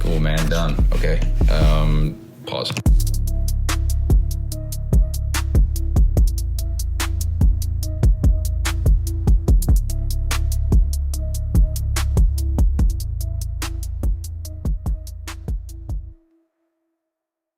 Cool, man. Done. Okay. Pause.